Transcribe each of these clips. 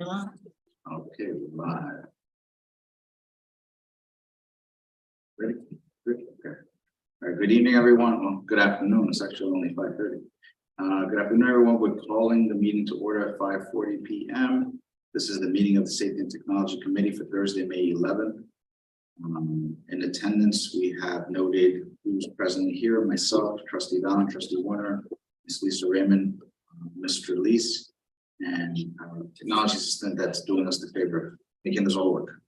Okay, we're live. Ready? Good. Okay. All right. Good evening, everyone. Well, good afternoon. It's actually only 5:30. Good afternoon, everyone. We're calling the meeting to order at 5:40 p.m. This is the meeting of the Safety and Technology Committee for Thursday, May 11th. In attendance, we have noted who's present here: myself, Trustee Don, Trustee Warner, Ms. Lisa Raymond, Mr. Lease, and our technology assistant that's doing us the favor of making this all work.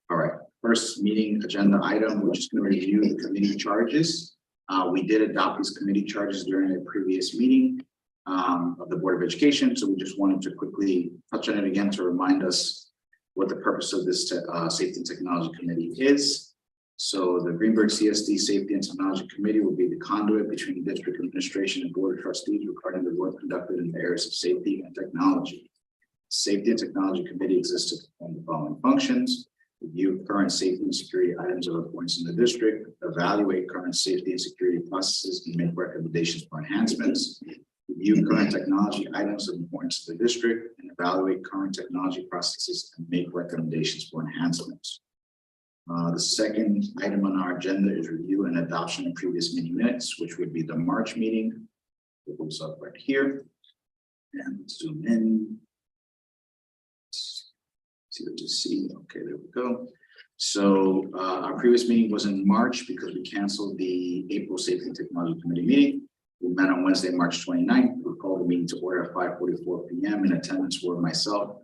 All right, first meeting agenda item, we're just going to review the committee charges. We did adopt these committee charges during a previous meeting of the Board of Education, so we just wanted to quickly touch on it again to remind us what the purpose of this Safety and Technology Committee is. So the Greenburgh CSD Safety and Technology Committee will be the conduit between district administration and board of trustees regarding the work conducted in the areas of safety and technology. Safety and Technology Committee exists to perform the following functions: review current safety and security items of importance in the district, evaluate current safety and security processes, and make recommendations for enhancements, review current technology items of importance to the district, and evaluate current technology processes and make recommendations for enhancements. The second item on our agenda is review and adoption of previous meeting minutes, which would be the March meeting. It goes up right here. And zoom in. See what you see. Okay, there we go. So our previous meeting was in March because we canceled the April Safety and Technology Committee meeting. We met on Wednesday, March 29th. We called the meeting to order at 5:44 p.m. In attendance were myself,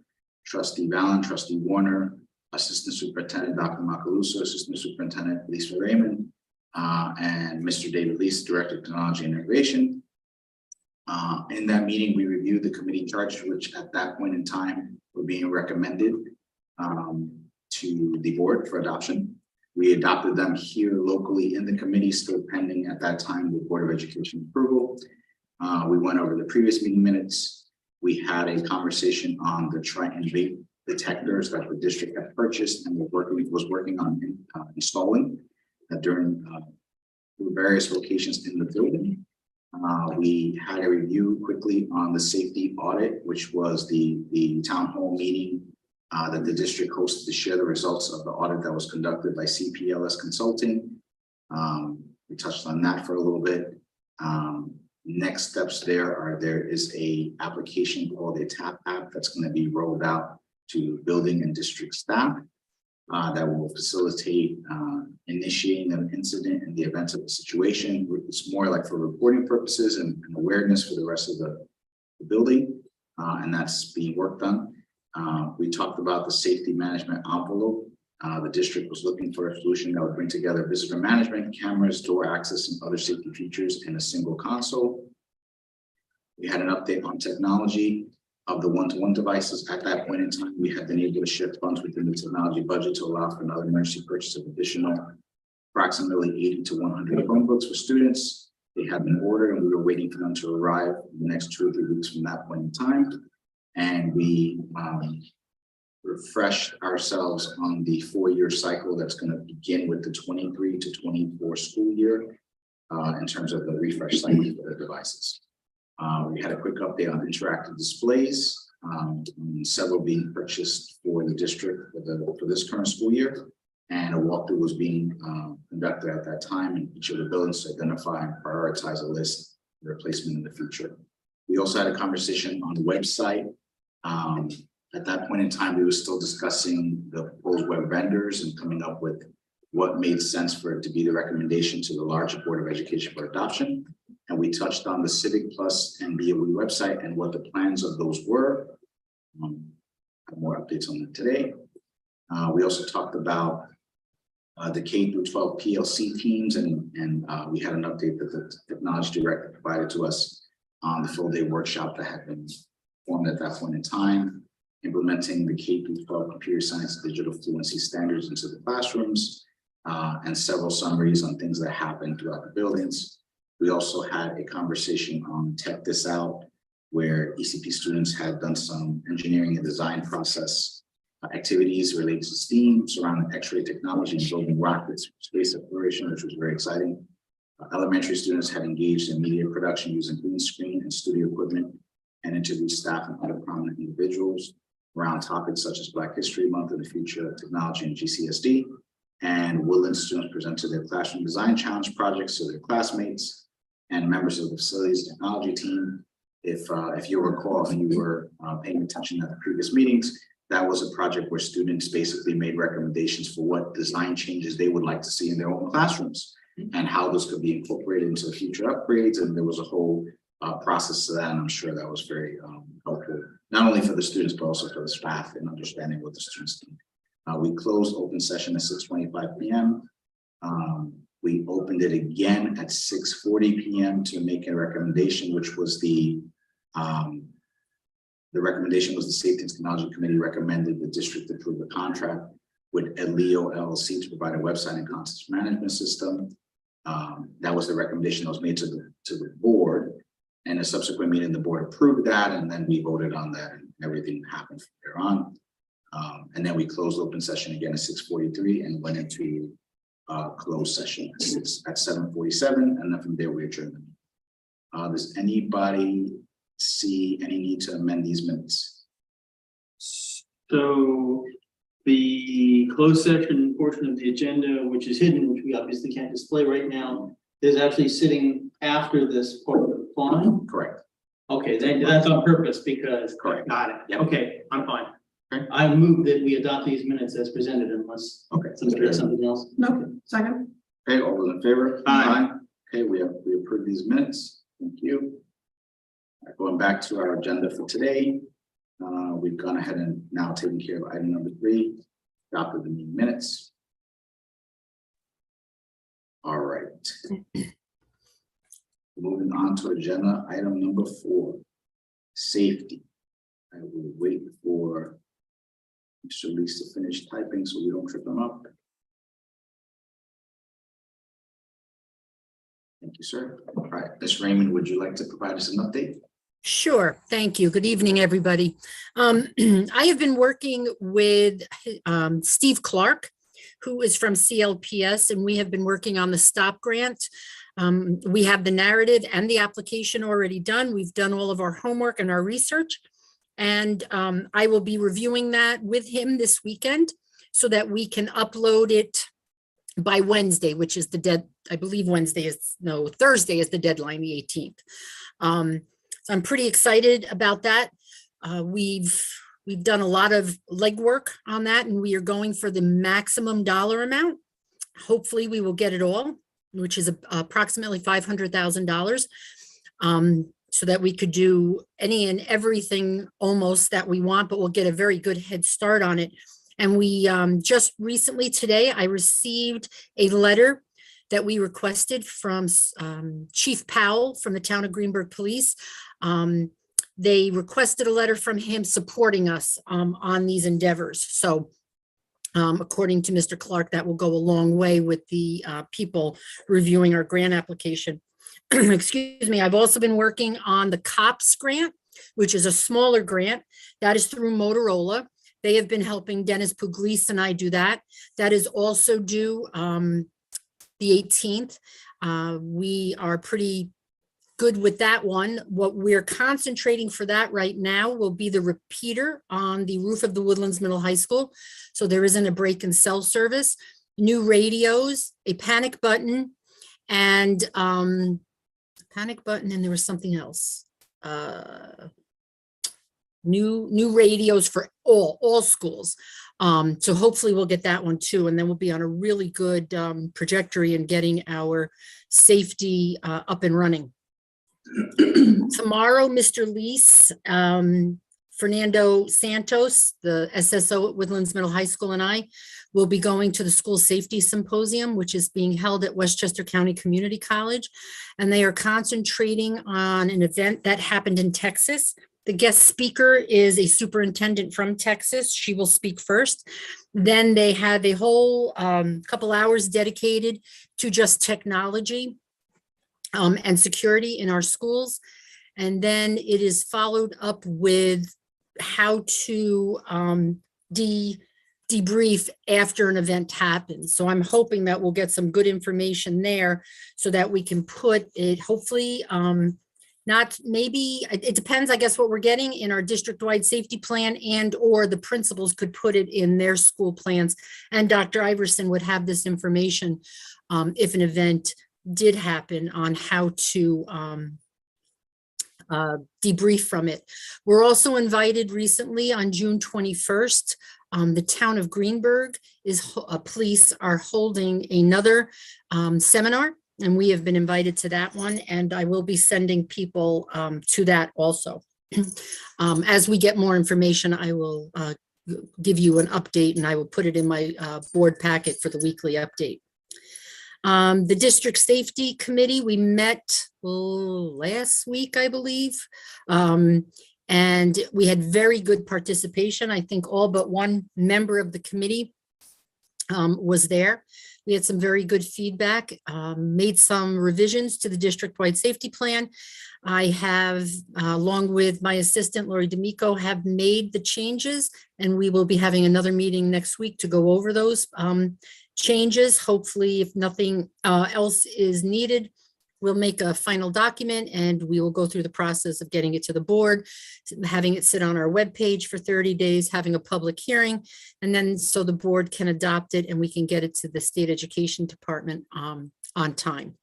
Trustee Vallon, Trustee Warner, Assistant Superintendent Dr. Macaluso, Assistant Superintendent Lisa Raymond, and Mr. David Lease, Director of Technology and Integration. In that meeting, we reviewed the committee charges, which at that point in time were being recommended to the board for adoption. We adopted them here locally in the committee, still pending at that time the Board of Education approval. We went over the previous meeting minutes. We had a conversation on the Triton vape detectors that the district had purchased and was working on installing during various locations in the building. We had a review quickly on the safety audit, which was the town hall meeting that the district hosted to share the results of the audit that was conducted by CPLS Consulting. We touched on that for a little bit. Next steps there is a application called a TAP app that's going to be rolled out to building and district staff that will facilitate initiating an incident in the event of a situation. It's more like for reporting purposes and awareness for the rest of the building, and that's being worked on. We talked about the safety management envelope. The district was looking for a solution that would bring together visitor management, cameras, door access, and other safety features in a single console. We had an update on technology of the one-to-one devices. At that point in time, we had been able to shift funds within the technology budget to allow for another emergency purchase of additional approximately 80 to 100 Chromebooks for students. They had been ordered and we were waiting for them to arrive in the next 2 or 3 weeks from that point in time. And we refreshed ourselves on the 4-year cycle that's going to begin with the 23 to 24 school year in terms of the refresh cycle for the devices. We had a quick update on interactive displays, several being purchased for the district for this current school year, and a walkthrough was being conducted at that time in each of the buildings to identify and prioritize a list of replacement in the future. We also had a conversation on the website. At that point in time, we were still discussing the proposed web vendors and coming up with what made sense for it to be the recommendation to the larger Board of Education for adoption. And we touched on the Civic Plus and BOE website and what the plans of those were. Have more updates on that today. We also talked about the K through 12 PLC teams, and we had an update that the technology director provided to us on the full day workshop that had been formed at that point in time, implementing the K through 12 computer science digital fluency standards into the classrooms, and several summaries on things that happened throughout the buildings. We also had a conversation on Tech This Out, where ECP students had done some engineering and design process activities related to STEAM surrounding X-ray technology and building rockets for space exploration, which was very exciting. Elementary students had engaged in media production using green screen and studio equipment and interviewed staff and other prominent individuals. around topics such as Black History Month and the future of technology and GCSD. And Woodland students presented their classroom design challenge projects to their classmates and members of the facilities technology team. If you recall, if you were paying attention at the previous meetings, that was a project where students basically made recommendations for what design changes they would like to see in their own classrooms and how those could be incorporated into future upgrades. And there was a whole process to that, and I'm sure that was very helpful, not only for the students, but also for the staff in understanding what the students need. We closed open session at 6:25 p.m. We opened it again at 6:40 p.m. to make a recommendation, which was the recommendation was the Safety and Technology Committee recommended the district approve a contract with Leo LLC to provide a website and content management system. That was the recommendation that was made to the board. And a subsequent meeting, the board approved that, and then we voted on that, and everything happened from there on. And then we closed open session again at 6:43 and went into closed session at 7:47, and then from there we adjourned. Does anybody see any need to amend these minutes? So the closed session portion of the agenda, which is hidden, which we obviously can't display right now, is actually sitting after this part of the line. Correct. Okay, that's on purpose because. Correct. Got it. Yep. Okay, I'm fine. Okay. I move that we adopt these minutes as presented unless somebody has something else. No, second. Okay, all those in favor? Aye. Okay, we approve these minutes. Thank you. All right, going back to our agenda for today, we've gone ahead and now taken care of item number 3, adopted the meeting minutes. All right. Moving on to agenda item number 4, safety. I will wait for Mr. Lees to finish typing so we don't trip him up. Thank you, sir. All right, Ms. Raymond, would you like to provide us an update? Sure. Thank you. Good evening, everybody. I have been working with Steve Clark, who is from CLPS, and we have been working on the STOP grant. We have the narrative and the application already done. We've done all of our homework and our research, and I will be reviewing that with him this weekend so that we can upload it by Wednesday, which is I believe Thursday is the deadline, the 18th. So I'm pretty excited about that. We've done a lot of legwork on that, and we are going for the maximum dollar amount. Hopefully we will get it all, which is approximately $500,000, so that we could do any and everything almost that we want, but we'll get a very good head start on it. And we just recently today, I received a letter that we requested from Chief Powell from the town of Greenburgh Police. They requested a letter from him supporting us on these endeavors. So according to Mr. Clark, that will go a long way with the people reviewing our grant application. Excuse me. I've also been working on the COPS grant, which is a smaller grant that is through Motorola. They have been helping Dennis Pugliese and I do that. That is also due the 18th. We are pretty good with that one. What we're concentrating for that right now will be the repeater on the roof of the Woodlands Middle High School. So there isn't a break in cell service, new radios, a panic button, and there was something else. New radios for all schools. So hopefully we'll get that one too, and then we'll be on a really good trajectory in getting our safety up and running. Tomorrow, Mr. Lees, Fernando Santos, the SSO at Woodlands Middle High School, and I will be going to the School Safety Symposium, which is being held at Westchester County Community College. And they are concentrating on an event that happened in Texas. The guest speaker is a superintendent from Texas. She will speak first. Then they have a whole couple hours dedicated to just technology and security in our schools. And then it is followed up with how to debrief after an event happens. So I'm hoping that we'll get some good information there so that we can put it hopefully Not maybe, it depends, I guess, what we're getting in our district-wide safety plan, and or the principals could put it in their school plans. And Dr. Iverson would have this information if an event did happen on how to debrief from it. We're also invited recently on June 21st. The town of Greenburgh police are holding another seminar, and we have been invited to that one, and I will be sending people to that also. As we get more information, I will give you an update, and I will put it in my board packet for the weekly update. The District Safety Committee, we met last week, I believe. And we had very good participation. I think all but one member of the committee was there. We had some very good feedback, made some revisions to the district-wide safety plan. I have, along with my assistant, Lori D'Amico, have made the changes, and we will be having another meeting next week to go over those changes. Hopefully, if nothing else is needed, we'll make a final document and we will go through the process of getting it to the board, having it sit on our webpage for 30 days, having a public hearing, and then so the board can adopt it and we can get it to the state education department on time.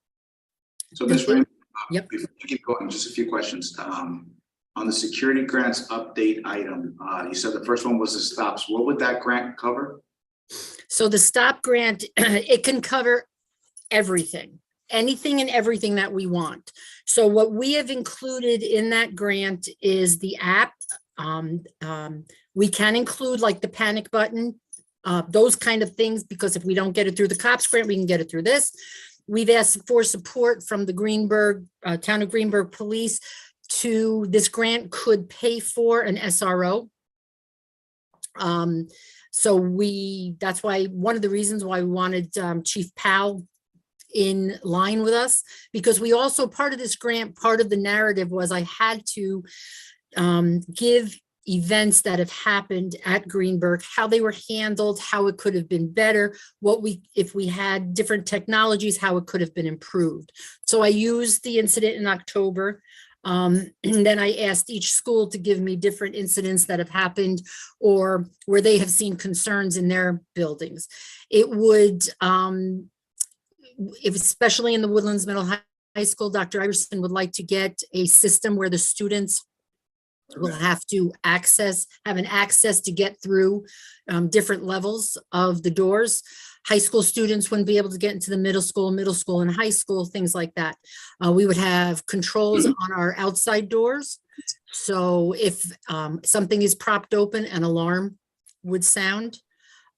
So Ms. Raymond, Yep. before you keep going, just a few questions. On the security grants update item, you said the first one was the stops. What would that grant cover? So the STOP grant, it can cover everything. Anything and everything that we want. So what we have included in that grant is the app. We can include like the panic button, those kind of things, because if we don't get it through the COPS grant, we can get it through this. We've asked for support from the Greenburgh, town of Greenburgh police to this grant could pay for an SRO. So that's why one of the reasons why we wanted Chief Powell in line with us, because we also, part of this grant, part of the narrative was I had to give events that have happened at Greenburgh, how they were handled, how it could have been better, if we had different technologies, how it could have been improved. So I used the incident in October. And then I asked each school to give me different incidents that have happened or where they have seen concerns in their buildings. It would, especially in the Woodlands Middle High School, Dr. Iverson would like to get a system where the students will have to have an access to get through different levels of the doors. High school students wouldn't be able to get into the middle school and high school, things like that. We would have controls on our outside doors. So if something is propped open, an alarm would sound.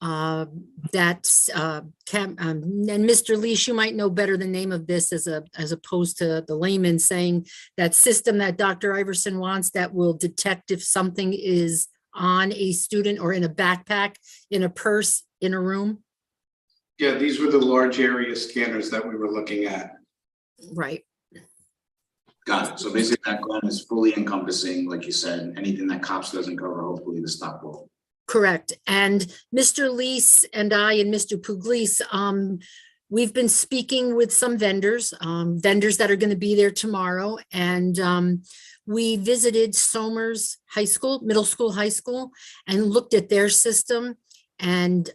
And Mr. Leash, you might know better the name of this as opposed to the layman saying that system that Dr. Iverson wants that will detect if something is on a student or in a backpack, in a purse, in a room. Yeah, these were the large area scanners that we were looking at. Right. Got it. So basically that grant is fully encompassing, like you said, anything that COPS doesn't cover, hopefully the stop will. Correct. And Mr. Lease and I and Mr. Pugliese, we've been speaking with some vendors that are going to be there tomorrow. And we visited Somers High School, middle school, high school, and looked at their system. And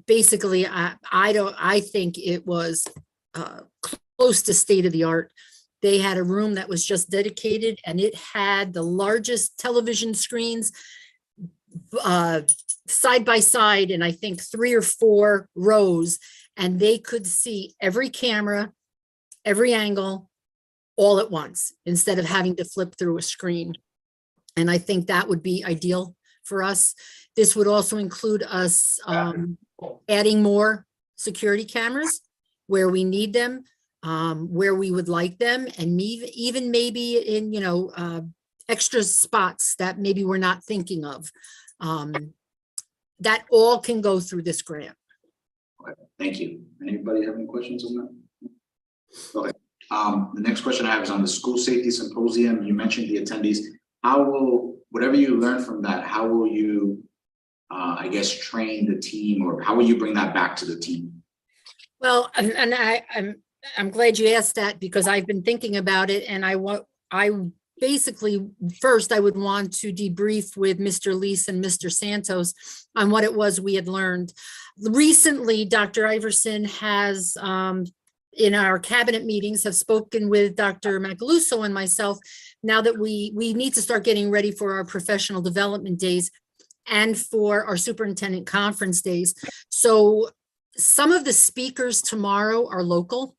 basically, I think it was close to state of the art. They had a room that was just dedicated, and it had the largest television screens side by side, and I think 3 or 4 rows, and they could see every camera, every angle, all at once, instead of having to flip through a screen. And I think that would be ideal for us. This would also include us adding more security cameras where we need them, where we would like them, and even maybe in, extra spots that maybe we're not thinking of. That all can go through this grant. Okay, thank you. Anybody have any questions on that? Okay. The next question I have is on the school safety symposium. You mentioned the attendees. Whatever you learn from that, how will you, I guess, train the team, or how will you bring that back to the team? Well, and I'm glad you asked that, because I've been thinking about it, and I basically, first, I would want to debrief with Mr. Lees and Mr. Santos on what it was we had learned. Recently, Dr. Iverson has, in our cabinet meetings, have spoken with Dr. Macaluso and myself, now that we need to start getting ready for our professional development days and for our superintendent conference days. So some of the speakers tomorrow are local.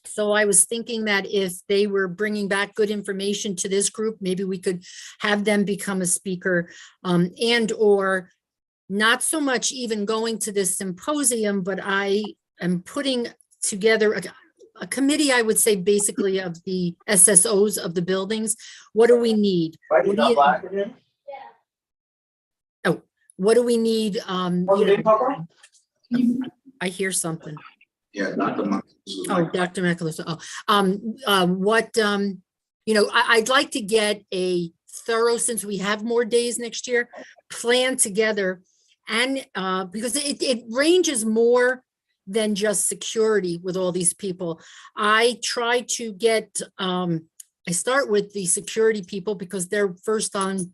So I was thinking that if they were bringing back good information to this group, maybe we could have them become a speaker, and or not so much even going to this symposium, but I am putting together a committee, I would say, basically of the SSOs of the buildings. What do we need? What do we need? I hear something. Yeah, not the month. Oh, Dr. Macaluso. I'd like to get a thorough, since we have more days next year, plan together. And because it ranges more than just security with all these people. I try to get, I start with the security people because they're first on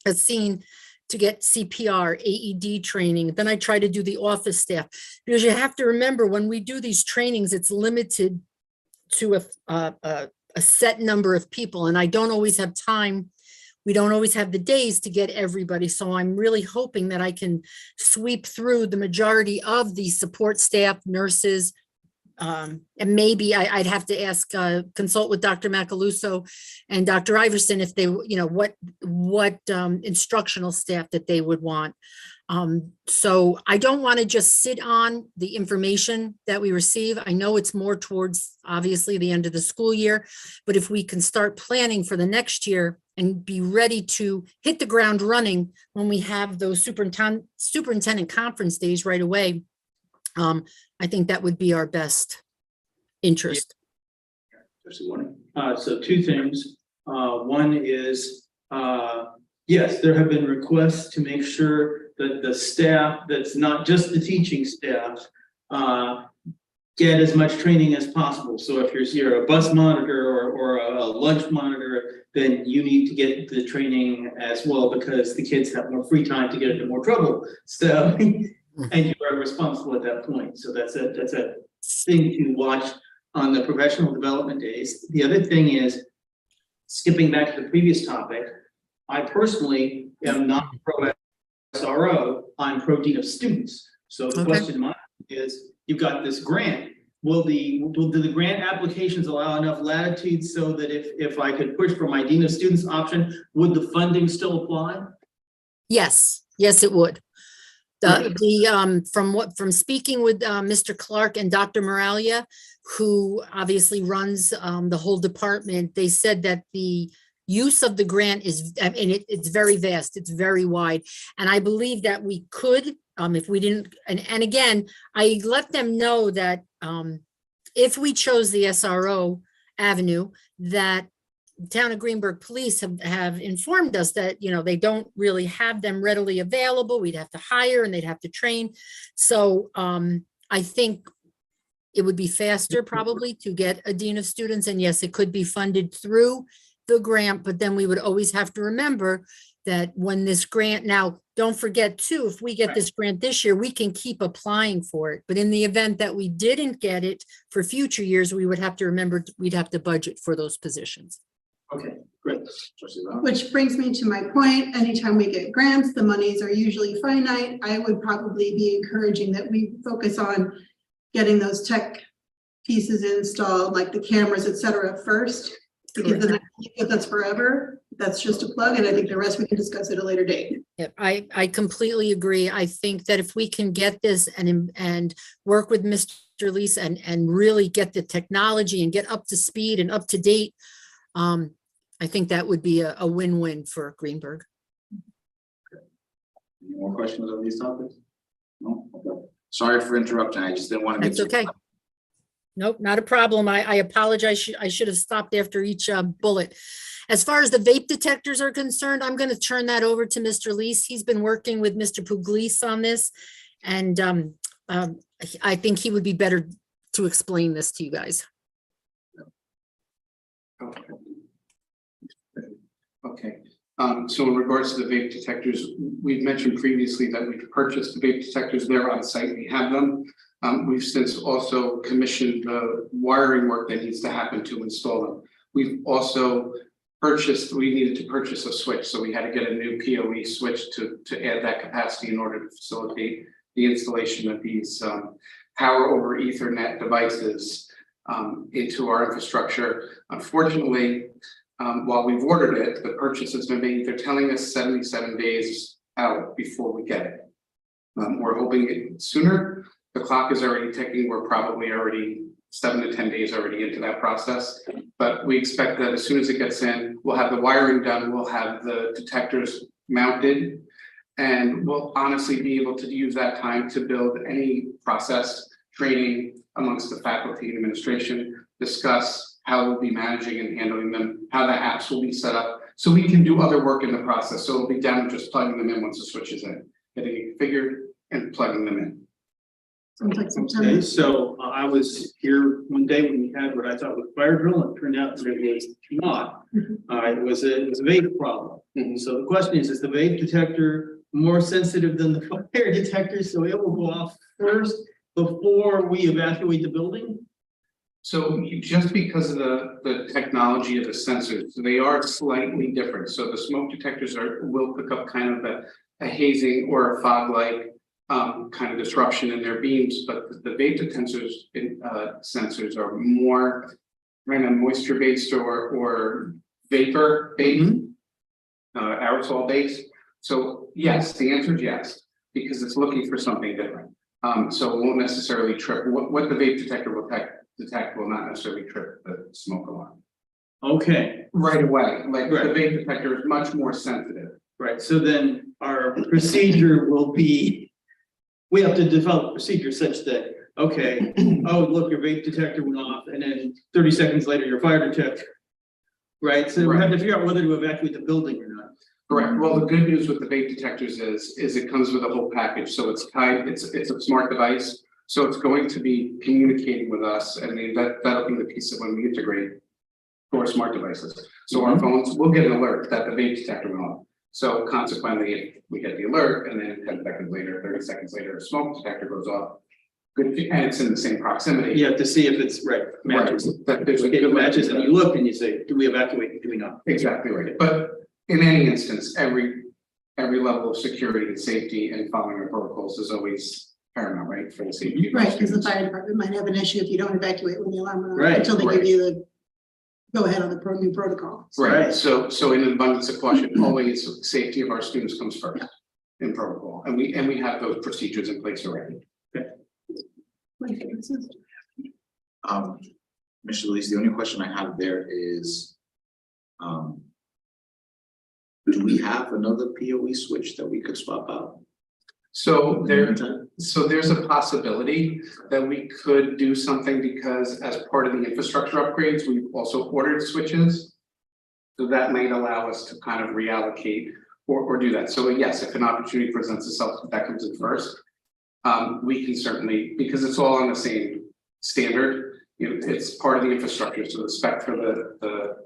a scene to get CPR, AED training. Then I try to do the office staff, because you have to remember, when we do these trainings, it's limited to a set number of people, and I don't always have time. We don't always have the days to get everybody. So I'm really hoping that I can sweep through the majority of the support staff, nurses, and maybe I'd have to ask, consult with Dr. Macaluso and Dr. Iverson if they, what instructional staff that they would want. So I don't want to just sit on the information that we receive. I know it's more towards, obviously, the end of the school year, but if we can start planning for the next year and be ready to hit the ground running when we have those superintendent conference days right away, I think that would be our best interest. So two things. One is, yes, there have been requests to make sure that the staff, that's not just the teaching staff, get as much training as possible. So if you're a bus monitor or a lunch monitor, then you need to get the training as well, because the kids have more free time to get into more trouble. So, and you are responsible at that point. So that's a thing to watch on the professional development days. The other thing is, skipping back to the previous topic, I personally am not pro SRO, I'm pro dean of students. So the question is, you've got this grant. Will the grant applications allow enough latitude so that if I could push for my dean of students option, would the funding still apply? Yes, it would. From speaking with Mr. Clark and Dr. Moralia, who obviously runs the whole department, they said that the use of the grant is, and it's very vast, it's very wide. And I believe that we could, if we didn't, and again, I let them know that if we chose the SRO avenue, that town of Greenburgh police have informed us that, they don't really have them readily available. We'd have to hire and they'd have to train. So I think it would be faster probably to get a dean of students. And yes, it could be funded through the grant, but then we would always have to remember that when this grant, now don't forget too, if we get this grant this year, we can keep applying for it. But in the event that we didn't get it for future years, we would have to remember we'd have to budget for those positions. Okay, great. Which brings me to my point, anytime we get grants, the monies are usually finite. I would probably be encouraging that we focus on getting those tech pieces installed, like the cameras, et cetera, first, because then that's forever. That's just a plug, and I think the rest we can discuss at a later date. Yeah, I completely agree. I think that if we can get this and work with Mr. Lees and really get the technology and get up to speed and up to date, I think that would be a win-win for Greenburgh. Any more questions on these topics? No? Okay. Sorry for interrupting. I just didn't want to get. That's okay. Nope, not a problem. I apologize. I should have stopped after each bullet. As far as the vape detectors are concerned, I'm going to turn that over to Mr. Lees. He's been working with Mr. Pugliese on this, and I think he would be better to explain this to you guys. Okay, so in regards to the vape detectors, we've mentioned previously that we've purchased the vape detectors. They're on site, we have them. We've since also commissioned the wiring work that needs to happen to install them. We've also we needed to purchase a switch, so we had to get a new PoE switch to add that capacity in order to facilitate the installation of these power over Ethernet devices into our infrastructure. Unfortunately, while we've ordered it, the purchase has been made. They're telling us 77 days out before we get it. We're hoping it sooner. The clock is already ticking. We're probably already 7 to 10 days already into that process. But we expect that as soon as it gets in, we'll have the wiring done, we'll have the detectors mounted, and we'll honestly be able to use that time to build any process training amongst the faculty and administration, discuss how we'll be managing and handling them, how the apps will be set up, so we can do other work in the process. So it'll be down to just plugging them in once the switch is in, getting it configured and plugging them in. Sounds like some time. Okay, so I was here one day when we had what I thought was fire drill, and it turned out that it was not. It was a vape problem. So the question is the vape detector more sensitive than the fire detector, so it will go off first before we evacuate the building? So just because of the technology of the sensors, they are slightly different. So the smoke detectors will pick up kind of a hazing or a fog-like kind of disruption in their beams, but the vape sensors are more kind of moisture based or vapor based, aerosol based. So yes, the answer is yes, because it's looking for something different. So it won't necessarily trip. What the vape detector will detect will not necessarily trip the smoke alarm. Okay, Right away, like Right. the vape detector is much more sensitive. right. So then our procedure will be, we have to develop a procedure such that, okay, oh, look, your vape detector went off, and then 30 seconds later, your fire detector. Right, so we have to figure out whether to evacuate the building or not. Correct. Well, the good news with the vape detectors is it comes with a whole package. So it's tied, it's a smart device. So it's going to be communicating with us, and that'll be the piece of when we integrate for smart devices. So our phones will get an alert that the vape detector went off. So consequently, we get the alert, and then 10 seconds later, 30 seconds later, a smoke detector goes off. Good, and it's in the same proximity. You have to see if it's right, matches. That there's a Okay, good it matches, and you look and you say, do we evacuate, do we not? Exactly right. But in any instance, every level of security and safety and following our protocols is always paramount, right? For the safety of our Right, because the students. fire department might have an issue if you don't evacuate when the alarm went off, Right, until they give right. you the go ahead on the new protocol. Right, so in an abundance of caution, always safety of our students comes first in protocol, and we have those procedures in place already. My goodness. Mr. Lees, the only question I have there is, do we have another PoE switch that we could swap out? So there's a possibility that we could do something, because as part of the infrastructure upgrades, we've also ordered switches. So that might allow us to kind of reallocate or do that. So yes, if an opportunity presents itself, that comes in first. We can certainly, because it's all on the same standard, you know, it's part of the infrastructure. So the spec for the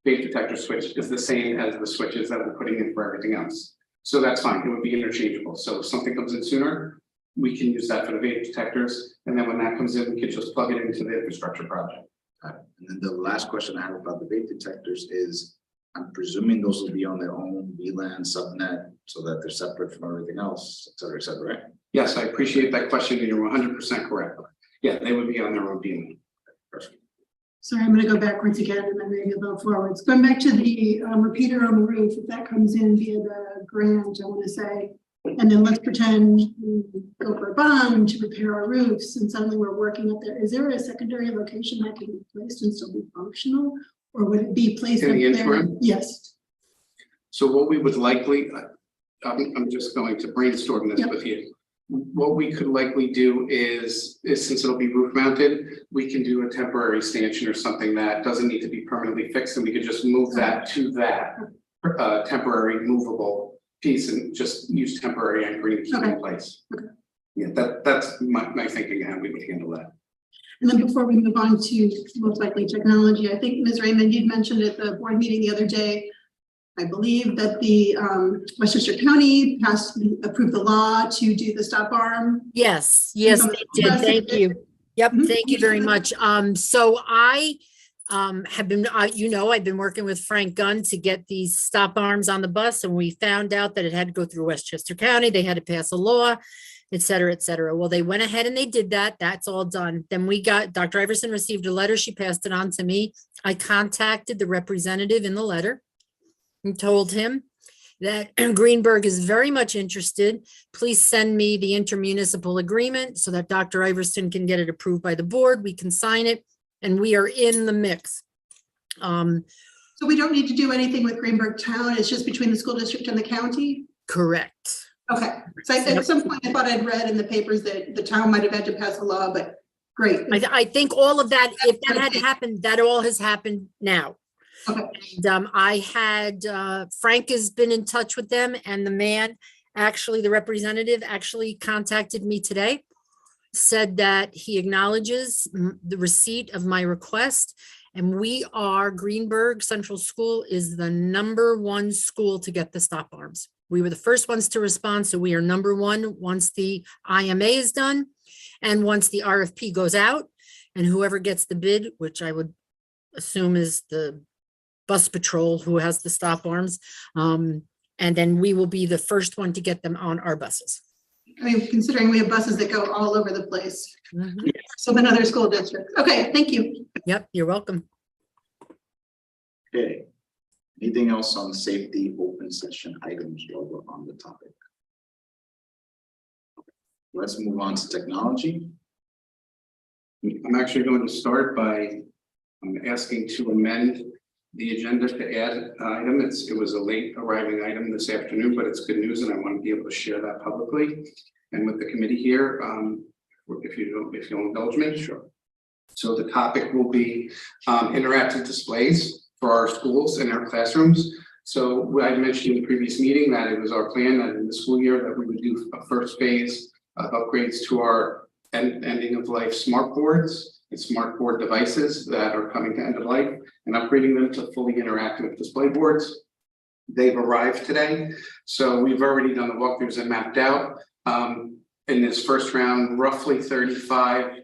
vape detector switch is the same as the switches that we're putting in for everything else. So that's fine, it would be interchangeable. So if something comes in sooner, we can use that for the vape detectors. And then when that comes in, we can just plug it into the infrastructure project. And then the last question I have about the vape detectors is, I'm presuming those will be on their own VLAN subnet so that they're separate from everything else, et cetera, right? Yes, I appreciate that question, and you're 100% correct. Yeah, they would be on their own beam. Sorry, I'm gonna go backwards again and then maybe a little forwards. Going back to the repeater on the roof, if that comes in via the grant, I wanna say, and then let's pretend we go for a bond to repair our roofs and suddenly we're working up there. Is there a secondary location that can be placed and still be functional? Or would it be placed In up the there? interim? Yes. So what we would likely, I'm just going to brainstorm this Yep. with you. What we could likely do is since it'll be roof mounted, we can do a temporary stanchion or something that doesn't need to be permanently fixed, and we could just move that to that temporary movable piece and just use temporary anchoring to keep it in place. Okay. Yeah, that's my thinking, how we would handle that. And then before we move on to most likely technology, I think Ms. Raymond, you'd mentioned at the board meeting the other day I believe that the Westchester County approved the law to do the stop arm. Yes, yes, From they the did. bus. Thank you. Yep, Mhm. thank you very much. So I have been, I've been working with Frank Gunn to get these stop arms on the bus, and we found out that it had to go through Westchester County. They had to pass a law, et cetera, et cetera. Well, they went ahead and they did that. That's all done. Then Dr. Iverson received a letter. She passed it on to me. I contacted the representative in the letter and told him that Greenburgh is very much interested. Please send me the intermunicipal agreement so that Dr. Iverson can get it approved by the board. We can sign it, and we are in the mix. So we don't need to do anything with Greenburgh Town. It's just between the school district and the county? Correct. Okay. So at some point I thought I'd read in the papers that the town might have had to pass a law, but great. I think all of that, if that had happened, that all has happened now. Okay. And I had, Frank has been in touch with them, and the man, actually, the representative actually contacted me today, said that he acknowledges the receipt of my request. And Greenburgh Central School is the #1 school to get the stop arms. We were the first ones to respond, so we are #1 once the IMA is done and once the RFP goes out, and whoever gets the bid, which I would assume is the bus patrol who has the stop arms, and then we will be the first one to get them on our buses. I mean, considering we have buses that go all over the place. Mhm. So in other school districts. Okay, thank you. Yep, you're welcome. Okay. Anything else on safety open session items while we're on the topic? Let's move on to technology. I'm actually going to start by asking to amend the agenda to add an item. It was a late arriving item this afternoon, but it's good news, and I want to be able to share that publicly and with the committee here. If you'll indulge me, sure. So the topic will be interactive displays for our schools and our classrooms. So I mentioned in the previous meeting that it was our plan that in the school year that we would do a first phase of upgrades to our ending of life smart boards and smart board devices that are coming to end of life, and upgrading them to fully interactive display boards. They've arrived today. So we've already done the walkthroughs and mapped out. In this first round, roughly 35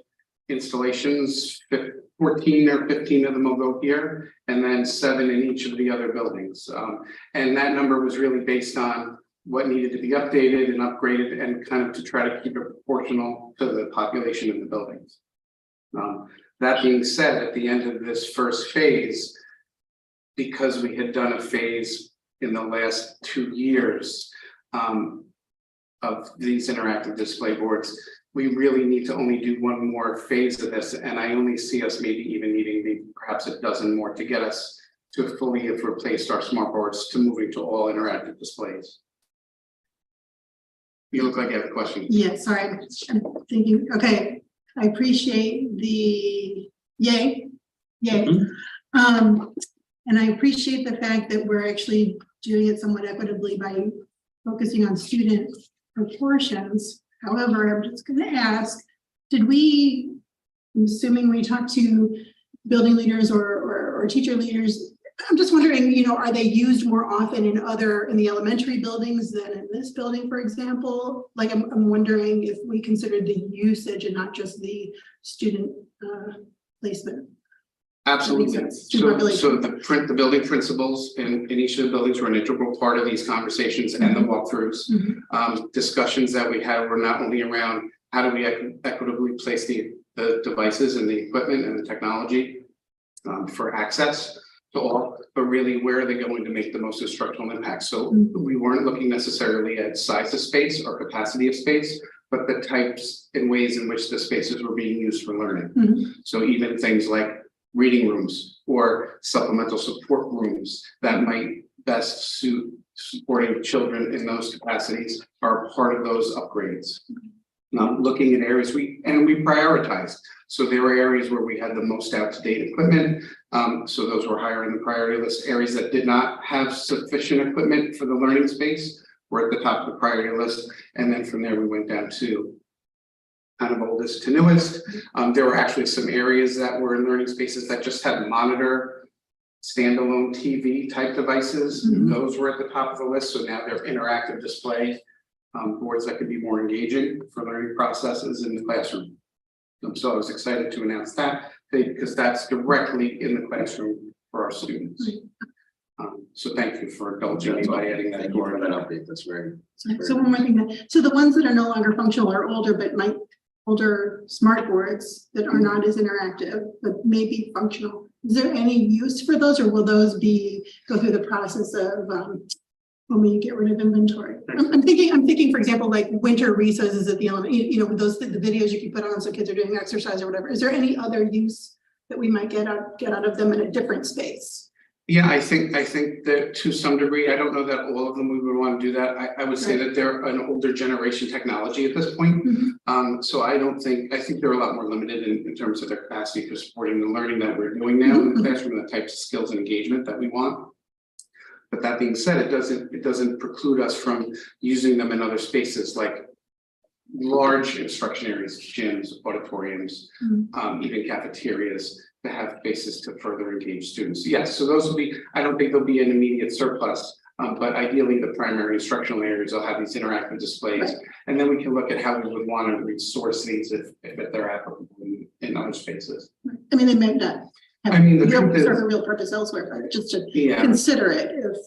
installations, 14 or 15 of them will go here, and then 7 in each of the other buildings. And that number was really based on what needed to be updated and upgraded, and kind of to try to keep it proportional to the population in the buildings. That being said, at the end of this first phase, because we had done a phase in the last 2 years of these interactive display boards, we really need to only do one more phase of this, and I only see us maybe even needing perhaps a dozen more to get us to fully have replaced our smart boards to moving to all interactive displays. You look like you have a question. Yeah, sorry, I'm thinking, okay, I appreciate the yay. And I appreciate the fact that we're actually doing it somewhat equitably by focusing on student proportions. However, I'm just gonna ask, I'm assuming we talked to building leaders or teacher leaders, I'm just wondering, are they used more often in the elementary buildings than in this building, for example? Like, I'm wondering if we considered the usage and not just the student placement. Absolutely. So the building principals in each of the buildings were an integral part of these conversations and the walkthroughs. Discussions that we had were not only around how do we equitably place the devices and the equipment and the technology for access to all, but really where are they going to make the most instructional impact? So we weren't looking necessarily at size of space or capacity of space, but the types and ways in which the spaces were being used for learning. So even things like reading rooms or supplemental support rooms that might best suit supporting children in those capacities are part of those upgrades. Looking at areas we prioritized. So there were areas where we had the most out-to-date equipment. So those were higher in the priority list. Areas that did not have sufficient equipment for the learning space were at the top of the priority list. And then from there, we went down to kind of oldest to newest. There were actually some areas that were in learning spaces that just had monitor standalone TV type devices. Mhm. Those were at the top of the list, so now they're interactive display boards that could be more engaging for learning processes in the classroom. So I was excited to announce that because that's directly in the classroom for our students. So thank you for indulging me by adding that. Thank you for that update. That's very. So one more thing, so the ones that are no longer functional are older, but might, older smart boards that are not as interactive, but may be functional. Is there any use for those, or will those go through the process of, when you get rid of inventory? I'm thinking, for example, like winter recesses at the elementary, you know, those, the videos you can put on so kids are doing exercise or whatever. Is there any other use that we might get out of them in a different space? Yeah, I think that to some degree, I don't know that all of them we would want to do that. I would say that they're an older generation technology at this point. So I think they're a lot more limited in terms of their capacity for supporting the learning that we're doing now in the classroom, and the types of skills and engagement that we want. But that being said, it doesn't preclude us from using them in other spaces like large instruction areas, gyms, auditoriums, even cafeterias, to have spaces to further engage students. Yes, so those will be, I don't think there'll be an immediate surplus, but ideally the primary instructional areas will have these interactive displays. And then we can look at how we would want to resource these if they're applicable in other spaces. I mean, they may not have serve a real purpose elsewhere, but just to consider it if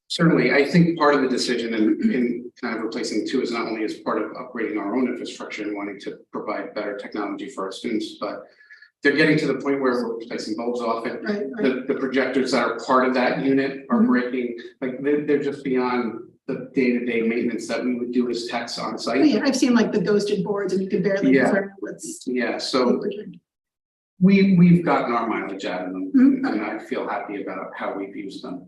certainly, I think part of the decision in kind of replacing the two is not only as part of upgrading our own infrastructure and wanting to provide better technology for our students, but they're getting to the point where we're replacing bulbs often. The projectors that are part of that unit are breaking, like they're just beyond the day-to-day maintenance that we would do as techs on site. Yeah, I've seen like the ghosted boards and you can barely discern what's. Yeah, so we've gotten our mileage out of them, and I feel happy about how we've used them.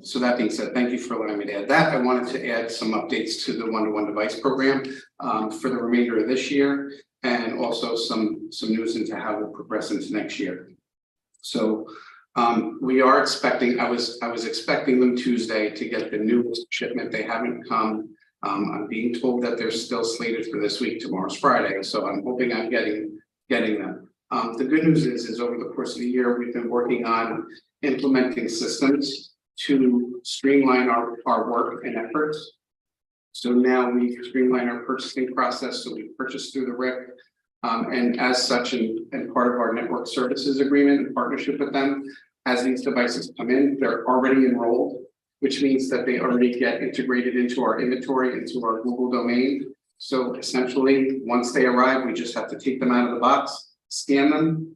So that being said, thank you for allowing me to add that. I wanted to add some updates to the one-to-one device program for the remainder of this year, and also some news into how we'll progress into next year. So we are expecting, I was expecting them Tuesday to get the newest shipment. They haven't come. I'm being told that they're still slated for this week. Tomorrow's Friday, so I'm hoping I'm getting them. The good news is over the course of the year, we've been working on implementing systems to streamline our work and efforts. So now we streamline our purchasing process. So we purchase through the RIC, and as such, and part of our network services agreement and partnership with them, as these devices come in, they're already enrolled, which means that they already get integrated into our inventory, into our Google domain. So essentially, once they arrive, we just have to take them out of the box, scan them,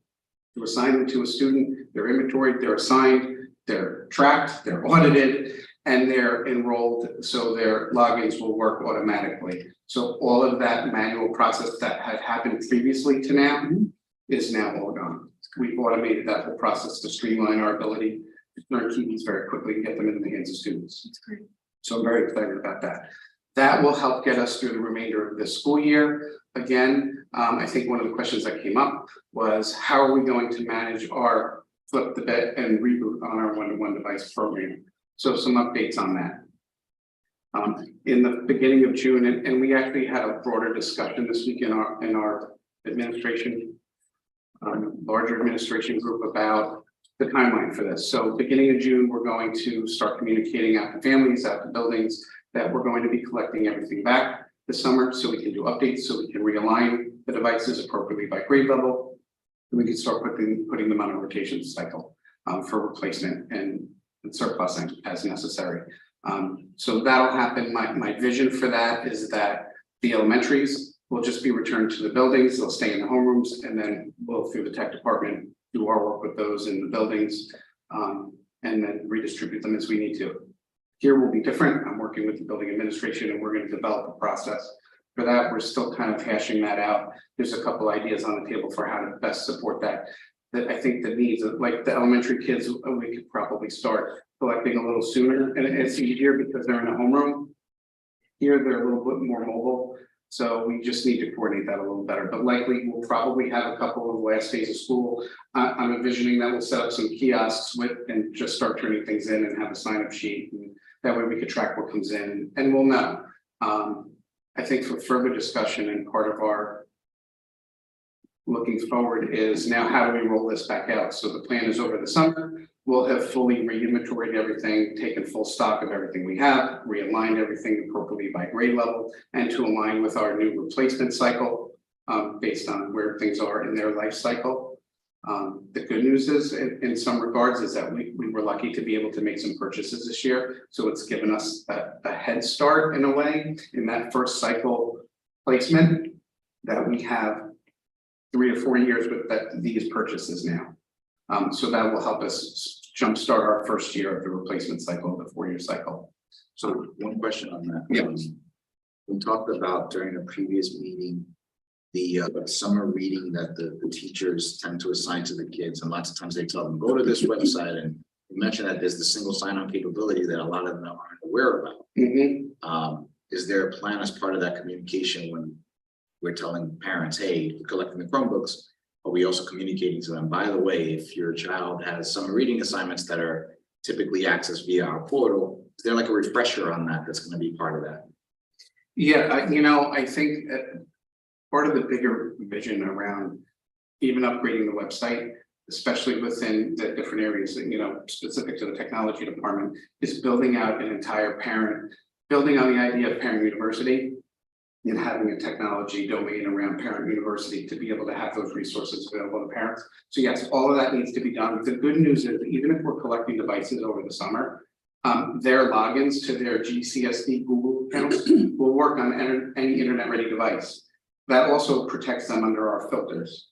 to assign them to a student. They're inventoried, they're assigned, they're tracked, they're audited, and they're enrolled, so their logins will work automatically. So all of that manual process that had happened previously to now is now all gone. We've automated that whole process to streamline our ability to learn keys very quickly and get them in the hands of students. That's great. So I'm very excited about that. That will help get us through the remainder of this school year. Again, I think one of the questions that came up was how are we going to manage our flip the bit and reboot on our one-to-one device program? So some updates on that. In the beginning of June, and we actually had a broader discussion this week in our administration, larger administration group about the timeline for this. So beginning of June, we're going to start communicating out to families, out to buildings, that we're going to be collecting everything back this summer so we can do updates, so we can realign the devices appropriately by grade level. And we can start putting them on a rotation cycle for replacement and surplusing as necessary. So that'll happen. My vision for that is that the elementaries will just be returned to the buildings. They'll stay in the homerooms, and then we'll, through the tech department, do our work with those in the buildings, and then redistribute them as we need to. Here will be different. I'm working with the building administration, and we're going to develop a process for that. We're still kind of hashing that out. There's a couple ideas on the table for how to best support that. That I think the needs of, like the elementary kids, we could probably start collecting a little sooner, and it's easier because they're in a homeroom. Here, they're a little bit more mobile, so we just need to coordinate that a little better. But likely, we'll probably have a couple of last days of school. I'm envisioning that we'll set up some kiosks and just start turning things in and have a sign-up sheet, and that way we could track what comes in, and we'll know. I think for further discussion and part of our looking forward is now how do we roll this back out? So the plan is over the summer, we'll have fully re-inventoried everything, taken full stock of everything we have, realigned everything appropriately by grade level, and to align with our new replacement cycle based on where things are in their life cycle. The good news is, in some regards, is that we were lucky to be able to make some purchases this year. So it's given us a head start in a way in that first cycle placement that we have 3 or 4 years with these purchases now. So that will help us jumpstart our first year of the replacement cycle, the 4-year cycle. So one question on that. Yeah. We talked about during a previous meeting, the summer reading that the teachers tend to assign to the kids, and lots of times they tell them, go to this website, and you mentioned that there's the single sign-on capability that a lot of them aren't aware about. Is there a plan as part of that communication when we're telling parents, hey, we're collecting the Chromebooks, are we also communicating to them, by the way, if your child has summer reading assignments that are typically accessed via our portal, is there like a refresher on that that's going to be part of that? Yeah, I think part of the bigger vision around even upgrading the website, especially within the different areas that, specific to the technology department, is building out an entire building on the idea of parent university and having a technology domain around parent university to be able to have those resources available to parents. So yes, all of that needs to be done. The good news is that even if we're collecting devices over the summer, their logins to their GCSD Google accounts will work on any internet-ready device. That also protects them under our filters,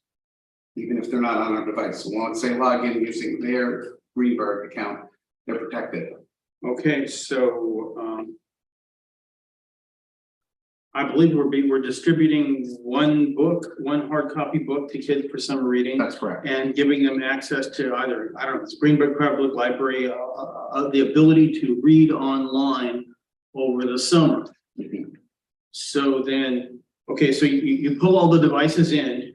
even if they're not on our device. So once they log in using their Greenburgh account, they're protected. Okay, so I believe we're distributing one hard copy book to kids for summer reading. That's correct. And giving them access to either, I don't know, it's Greenburgh Public Library, the ability to read online over the summer. So then, okay, so you pull all the devices in,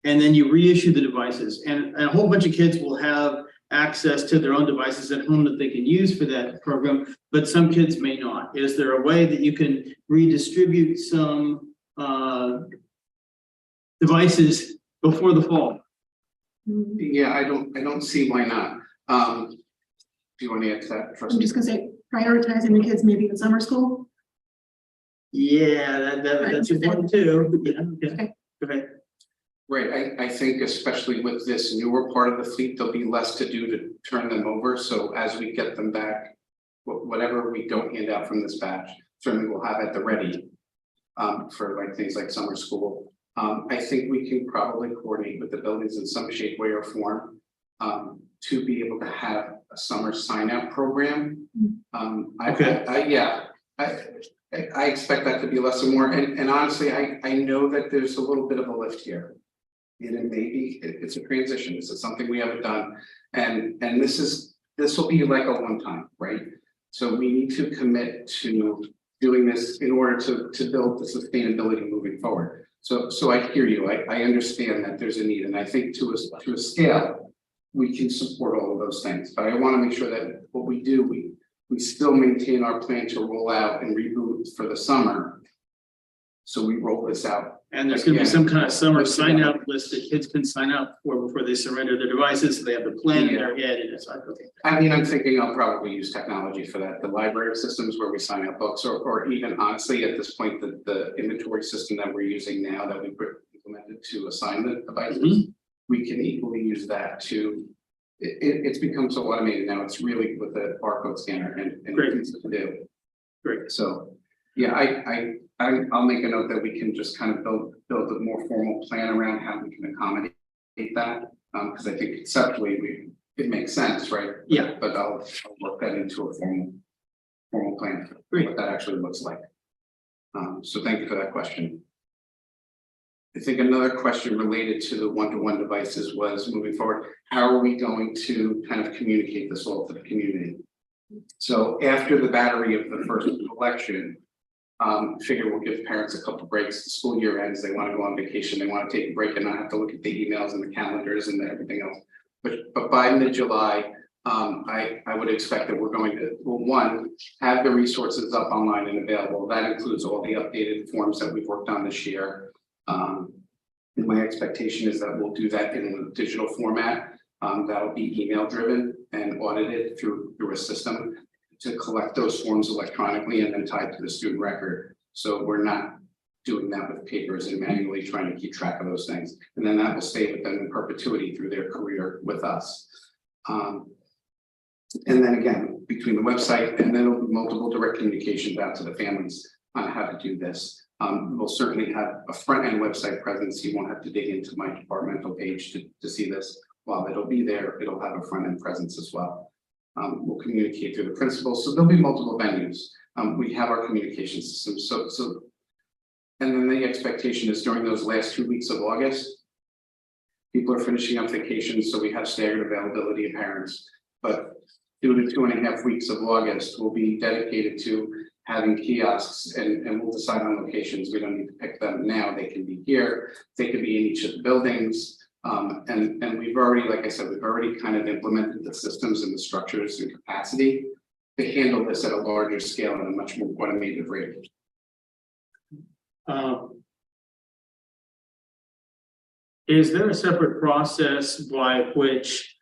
and then you reissue the devices, and a whole bunch of kids will have access to their own devices at home that they can use for that program, but some kids may not. Is there a way that you can redistribute some devices before the fall? Yeah, I don't see why not. Do you want to add to that, I'm Trustee? just gonna say prioritizing the kids maybe in summer school. Yeah, that's important too. Yeah, okay. Okay. Right, I think especially with this newer part of the fleet, there'll be less to do to turn them over. So as we get them back, whatever we don't hand out from this batch, certainly we'll have at the ready for like things like summer school. I think we can probably coordinate with the buildings in some shape, way, or form to be able to have a summer sign out program. I expect that to be less and more. And honestly, I know that there's a little bit of a lift here. And it may be, it's a transition. This is something we haven't done. And this will be like a one-time, right? So we need to commit to doing this in order to build the sustainability moving forward. So I hear you. I understand that there's a need, and I think to a scale, we can support all of those things. But I want to make sure that what we do, we still maintain our plan to roll out and reboot for the summer. So we roll this out. And there's gonna be some kind of summer sign out list that kids can sign up for before they surrender their devices, so they have the plan in their head, and it's like, okay. I mean, I'm thinking I'll probably use technology for that. The library systems where we sign up books, or even honestly, at this point, the inventory system that we're using now that we implemented to assign the devices, we can equally use that to. It's become so automated now. It's really with the barcode scanner and Great. things to do. Great. So, yeah, I'll make a note that we can just kind of build a more formal plan around how we can accommodate that. Because I think conceptually it makes sense, right? Yeah. But I'll work that into a formal plan for what that actually looks like. So thank you for that question. I think another question related to the one-to-one devices was moving forward, how are we going to kind of communicate this all to the community? So after the battery of the first collection, figure we'll give parents a couple breaks. The school year ends, they want to go on vacation, they want to take a break and not have to look at the emails and the calendars and everything else. But by mid-July, I would expect that we're going to, well, one, have the resources up online and available. That includes all the updated forms that we've worked on this year. And my expectation is that we'll do that in a digital format. That'll be email driven and audited through a system to collect those forms electronically and then tied to the student record. So we're not doing that with papers and manually trying to keep track of those things. And then that will stay with them in perpetuity through their career with us. And then again, between the website and then multiple direct communications out to the families on how to do this. We'll certainly have a front end website presence. You won't have to dig into my departmental page to see this. While it'll be there, it'll have a front end presence as well. We'll communicate through the principals. So there'll be multiple venues. We have our communication system. And then the expectation is during those last 2 weeks of August, people are finishing up vacations, so we have staggered availability of parents. But due to 2.5 weeks of August, will be dedicated to having kiosks and we'll decide on locations. We don't need to pick them now. They can be here. They could be in each of the buildings. And we've already, like I said, we've already kind of implemented the systems and the structures and capacity to handle this at a larger scale and a much more automated rate. Is there a separate process by which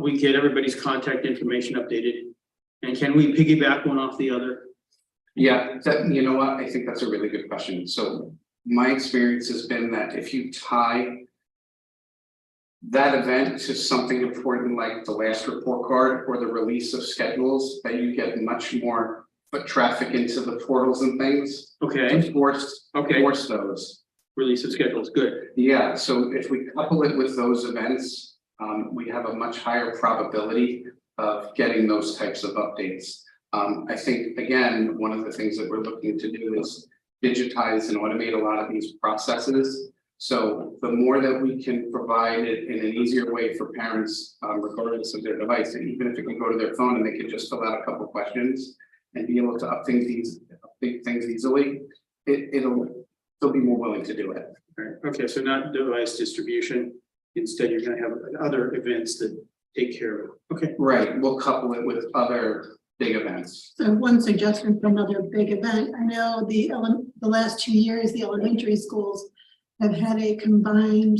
we get everybody's contact information updated? And can we piggyback one off the other? Yeah, you know what? I think that's a really good question. So my experience has been that if you tie that event to something important like the last report card or the release of schedules, that you get much more foot traffic into the portals and things. Okay. To force those. Release of schedules, good. Yeah, so if we couple it with those events, we have a much higher probability of getting those types of updates. I think, again, one of the things that we're looking to do is digitize and automate a lot of these processes. So the more that we can provide it in an easier way for parents, regardless of their device, and even if it can go to their phone and they can just fill out a couple questions and be able to update things easily, they'll be more willing to do it. Right. Okay, so not device distribution. Instead, you're going to have other events that take care of it. Okay. Right. We'll couple it with other big events. So one suggestion for another big event, I know the last 2 years, the elementary schools have had a combined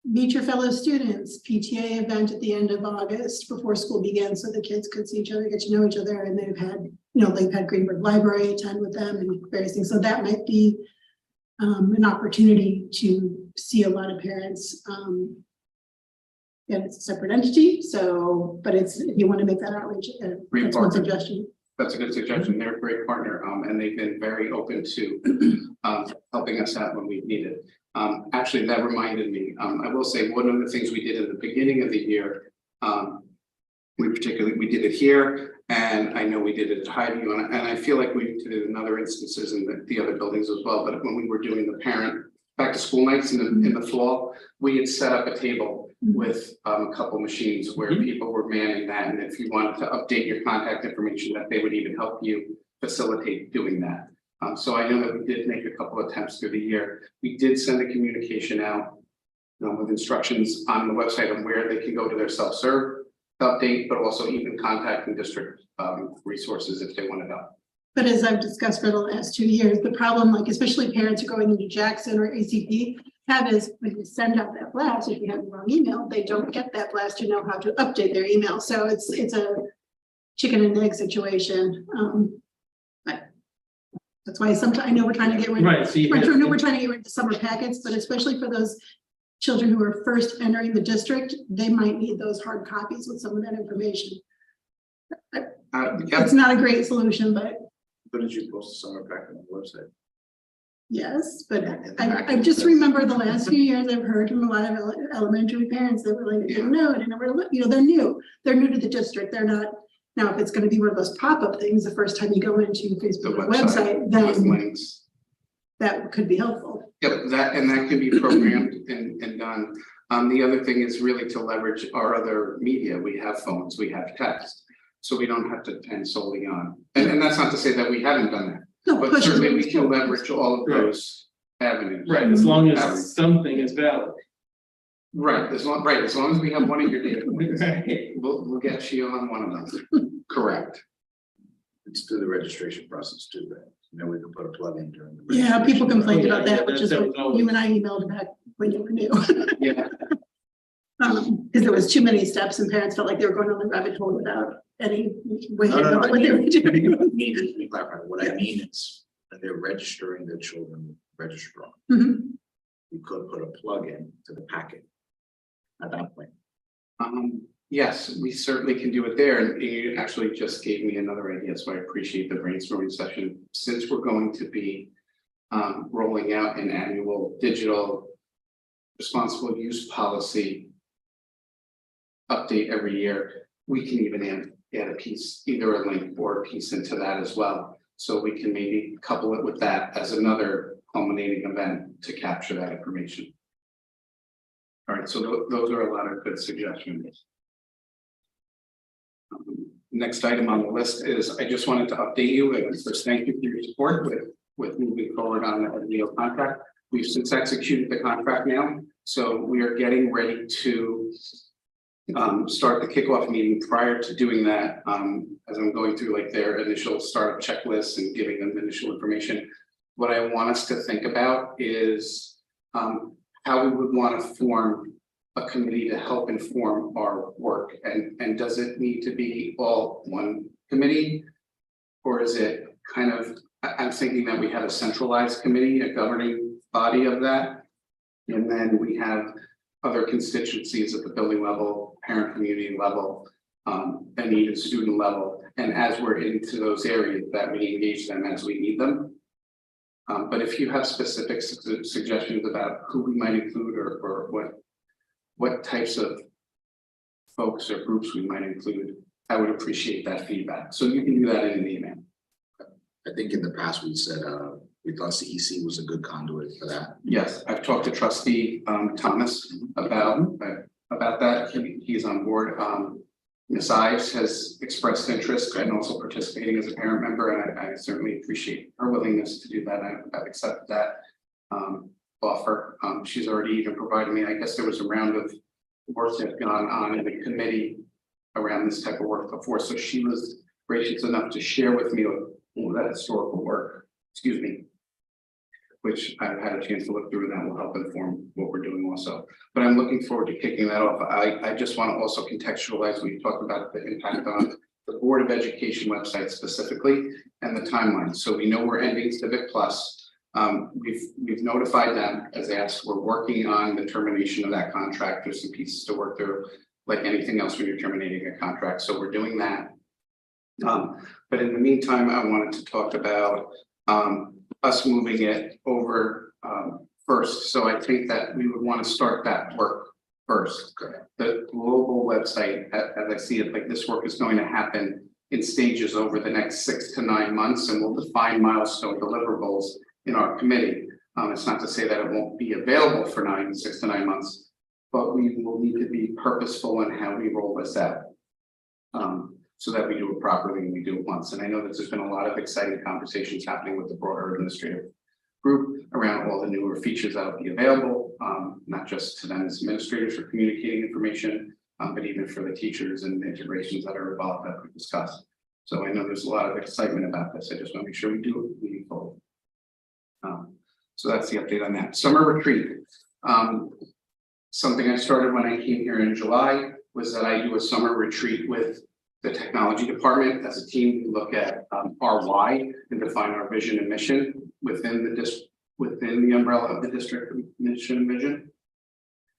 meet your fellow students PTA event at the end of August before school began, so the kids could see each other, get to know each other, and they've had Greenburgh Library attend with them and various things. So that might be an opportunity to see a lot of parents. And it's a separate entity, so, but it's, if you want to make that outreach, that's one suggestion. That's a good suggestion. They're a great partner, and they've been very open to helping us out when we need it. Actually, that reminded me, I will say one of the things we did at the beginning of the year, we did it here, and I know we did it at Highview, and I feel like we did it in other instances in the other buildings as well. But when we were doing the parent back to school nights in the fall, we had set up a table with a couple machines where people were manning that, and if you wanted to update your contact information, that they would even help you facilitate doing that. So I know that we did make a couple attempts through the year. We did send a communication out with instructions on the website on where they can go to their self-serve update, but also even contacting district resources if they want to help. But as I've discussed for the last 2 years, the problem, like especially parents who are going into Jackson or ACP, have is when you send out that blast, if you have the wrong email, they don't get that blast to know how to update their email. So it's a chicken and egg situation. But that's why sometimes I know we're trying to get rid of we're trying to get rid of the summer packets, but especially for those children who are first entering the district, they might need those hard copies with some of that information. It's not a great solution, but. But did you post a summer packet on the website? Yes, but I just remember the last few years I've heard from a lot of elementary parents that were like, didn't know, they're new to the district. They're not, now if it's going to be one of those pop-up things, the first time you go into Facebook website, then links. That could be helpful. Yep, that can be programmed and done. The other thing is really to leverage our other media. We have phones, we have text, so we don't have to depend solely on, and that's not to say that we haven't done that. No, but certainly we can leverage all of those avenues. Right, as long as something is valid. Right, as long as we have one of your data points, we'll get you on one of them. Correct. It's through the registration process too, right? Then we can put a plug in during. the Yeah, people registration. complained Yeah, about that, which is that what was always- you and I emailed back when you were new. Yeah, Because there was too many steps and parents felt like they were going on the rabbit hole without any way No, to no, know no, I what they were mean, doing. let me clarify. What I mean is, when they're registering their children register on, Mhm. you could put a plug in to the packet at that point. yes, we certainly can do it there, and you actually just gave me another idea, so I appreciate the brainstorming session. Since we're going to be rolling out an annual digital responsible use policy update every year, we can even add a piece, either a link or a piece into that as well. So we can maybe couple it with that as another culminating event to capture that information. All right, so those are a lot of good suggestions. Next item on the list is, I just wanted to update you and first thank you for your support with moving forward on the LEO contract. We've since executed the contract now, so we are getting ready to start the kickoff meeting. Prior to doing that, as I'm going through like their initial startup checklists and giving them initial information, what I want us to think about is how we would want to form a committee to help inform our work, and does it need to be all one committee, or is it kind of, I'm thinking that we have a centralized committee, a governing body of that, and then we have other constituencies at the building level, parent community level, and even student level. And as we're into those areas, that we engage them as we need them. But if you have specific suggestions about who we might include, or what types of folks or groups we might include, I would appreciate that feedback. So you can do that in an email. I think in the past we said, we thought CEC was a good conduit for that. Yes, I've talked to trustee Thomas about that. He's on board. Ms. Ives has expressed interest and also participating as a parent member, and I certainly appreciate her willingness to do that. I've accepted that offer. She's already even provided me, I guess there was a round of work that had gone on in the committee around this type of work before, so she was gracious enough to share with me that historical work, excuse me, which I've had a chance to look through, and that will help inform what we're doing also. But I'm looking forward to kicking that off. I just want to also contextualize, we talked about the impact on the Board of Education website specifically and the timeline. So we know we're ending Civic Plus. We've notified them as asked. We're working on the termination of that contract. There's some pieces to work through, like anything else when you're terminating a contract. So we're doing that. But in the meantime, I wanted to talk about us moving it over first. So I think that we would want to start that work first. The global website, as I see it, like this work is going to happen in stages over the next 6 to 9 months, and we'll define milestone deliverables in our committee. It's not to say that it won't be available for 6 to 9 months, but we will need to be purposeful in how we roll this out. So that we do it properly and we do it once. And I know that there's been a lot of exciting conversations happening with the broader administrative group around all the newer features that will be available, not just to them as administrators for communicating information, but even for the teachers and the integrations that are involved that we discussed. So I know there's a lot of excitement about this. I just want to make sure we do it moving forward. So that's the update on that. Summer retreat. Something I started when I came here in July was that I do a summer retreat with the technology department. As a team, we look at our why and define our vision and mission within the umbrella of the district mission and vision,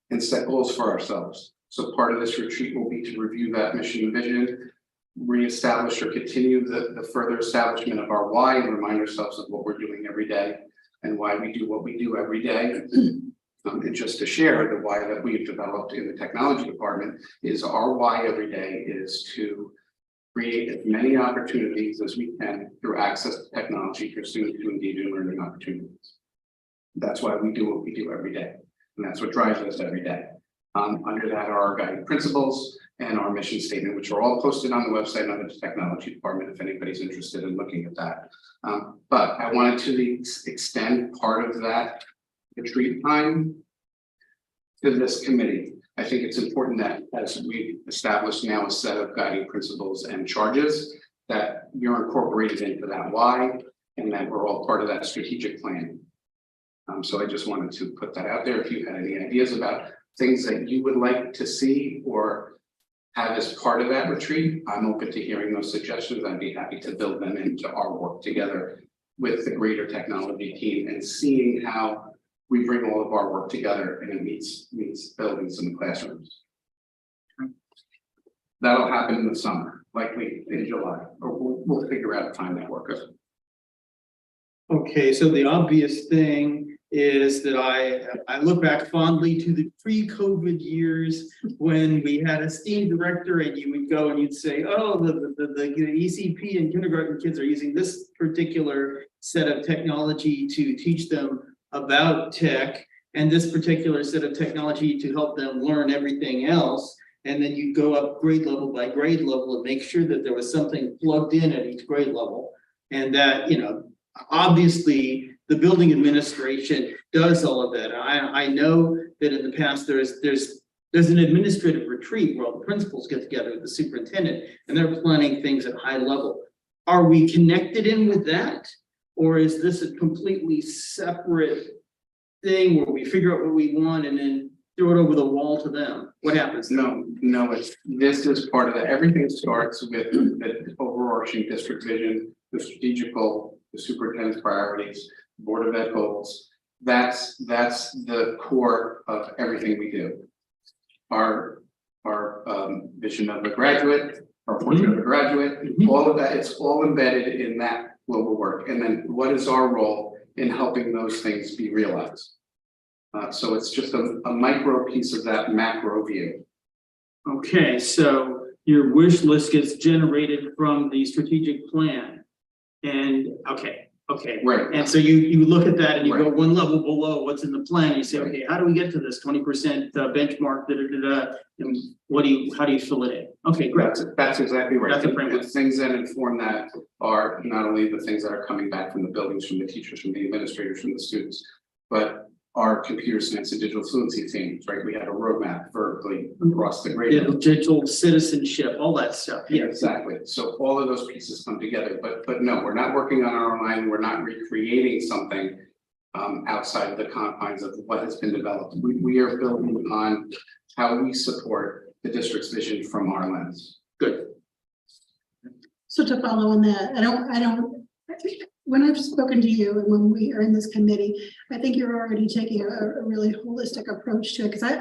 and set goals for ourselves. So part of this retreat will be to review that mission and vision, reestablish or continue the further establishment of our why, and remind ourselves of what we're doing every day and why we do what we do every day. And just to share, the why that we've developed in the technology department is our why every day is to create as many opportunities as we can through access to technology for students to engage in learning opportunities. That's why we do what we do every day. And that's what drives us every day. Under that are our guiding principles and our mission statement, which are all posted on the website under the technology department if anybody's interested in looking at that. But I wanted to extend part of that retreat time to this committee. I think it's important that as we establish now a set of guiding principles and charges, that you're incorporated into that why, and that we're all part of that strategic plan. So I just wanted to put that out there. If you had any ideas about things that you would like to see or have as part of that retreat, I'm open to hearing those suggestions. I'd be happy to build them into our work together with the greater technology team and seeing how we bring all of our work together and it meets buildings in the classrooms. That'll happen in the summer, likely in July, or we'll figure out a time that works. Okay, so the obvious thing is that I look back fondly to the pre-COVID years when we had a STEAM director and you would go and you'd say, oh, the ECP and kindergarten kids are using this particular set of technology to teach them about tech and this particular set of technology to help them learn everything else. And then you go up grade level by grade level and make sure that there was something plugged in at each grade level. And that, you know, obviously the building administration does all of that. I know that in the past there's an administrative retreat where all the principals get together with the superintendent and they're planning things at high level. Are we connected in with that? Or is this a completely separate thing where we figure out what we want and then throw it over the wall to them? What happens? No, this is part of that. Everything starts with the overarching district vision, the strategic goal, the superintendent's priorities, Board of Ed goals. That's the core of everything we do. Our vision of a graduate, our portrait of a graduate, all of that, it's all embedded in that global work. And then what is our role in helping those things be realized? So it's just a micro piece of that macro view. Okay, so your wish list gets generated from the strategic plan. And okay. Right. And so you look at that and you go Right. one level below what's in the plan. And you say, okay, how do we get to this 20% benchmark? And how do you fill it in? Okay, great. That's exactly right. That's a framework. The things that inform that are not only the things that are coming back from the buildings, from the teachers, from the administrators, from the students, but our computer science and digital fluency teams, right? We have a roadmap vertically across the grade. Digital citizenship, all that stuff. Yeah, exactly. So all of those pieces come together, but no, we're not working on our own line. We're not recreating something outside of the confines of what has been developed. We are building on how we support the district's vision from our lens. Good. So to follow on that, I think when I've spoken to you and when we are in this committee, I think you're already taking a really holistic approach to it. Because I'm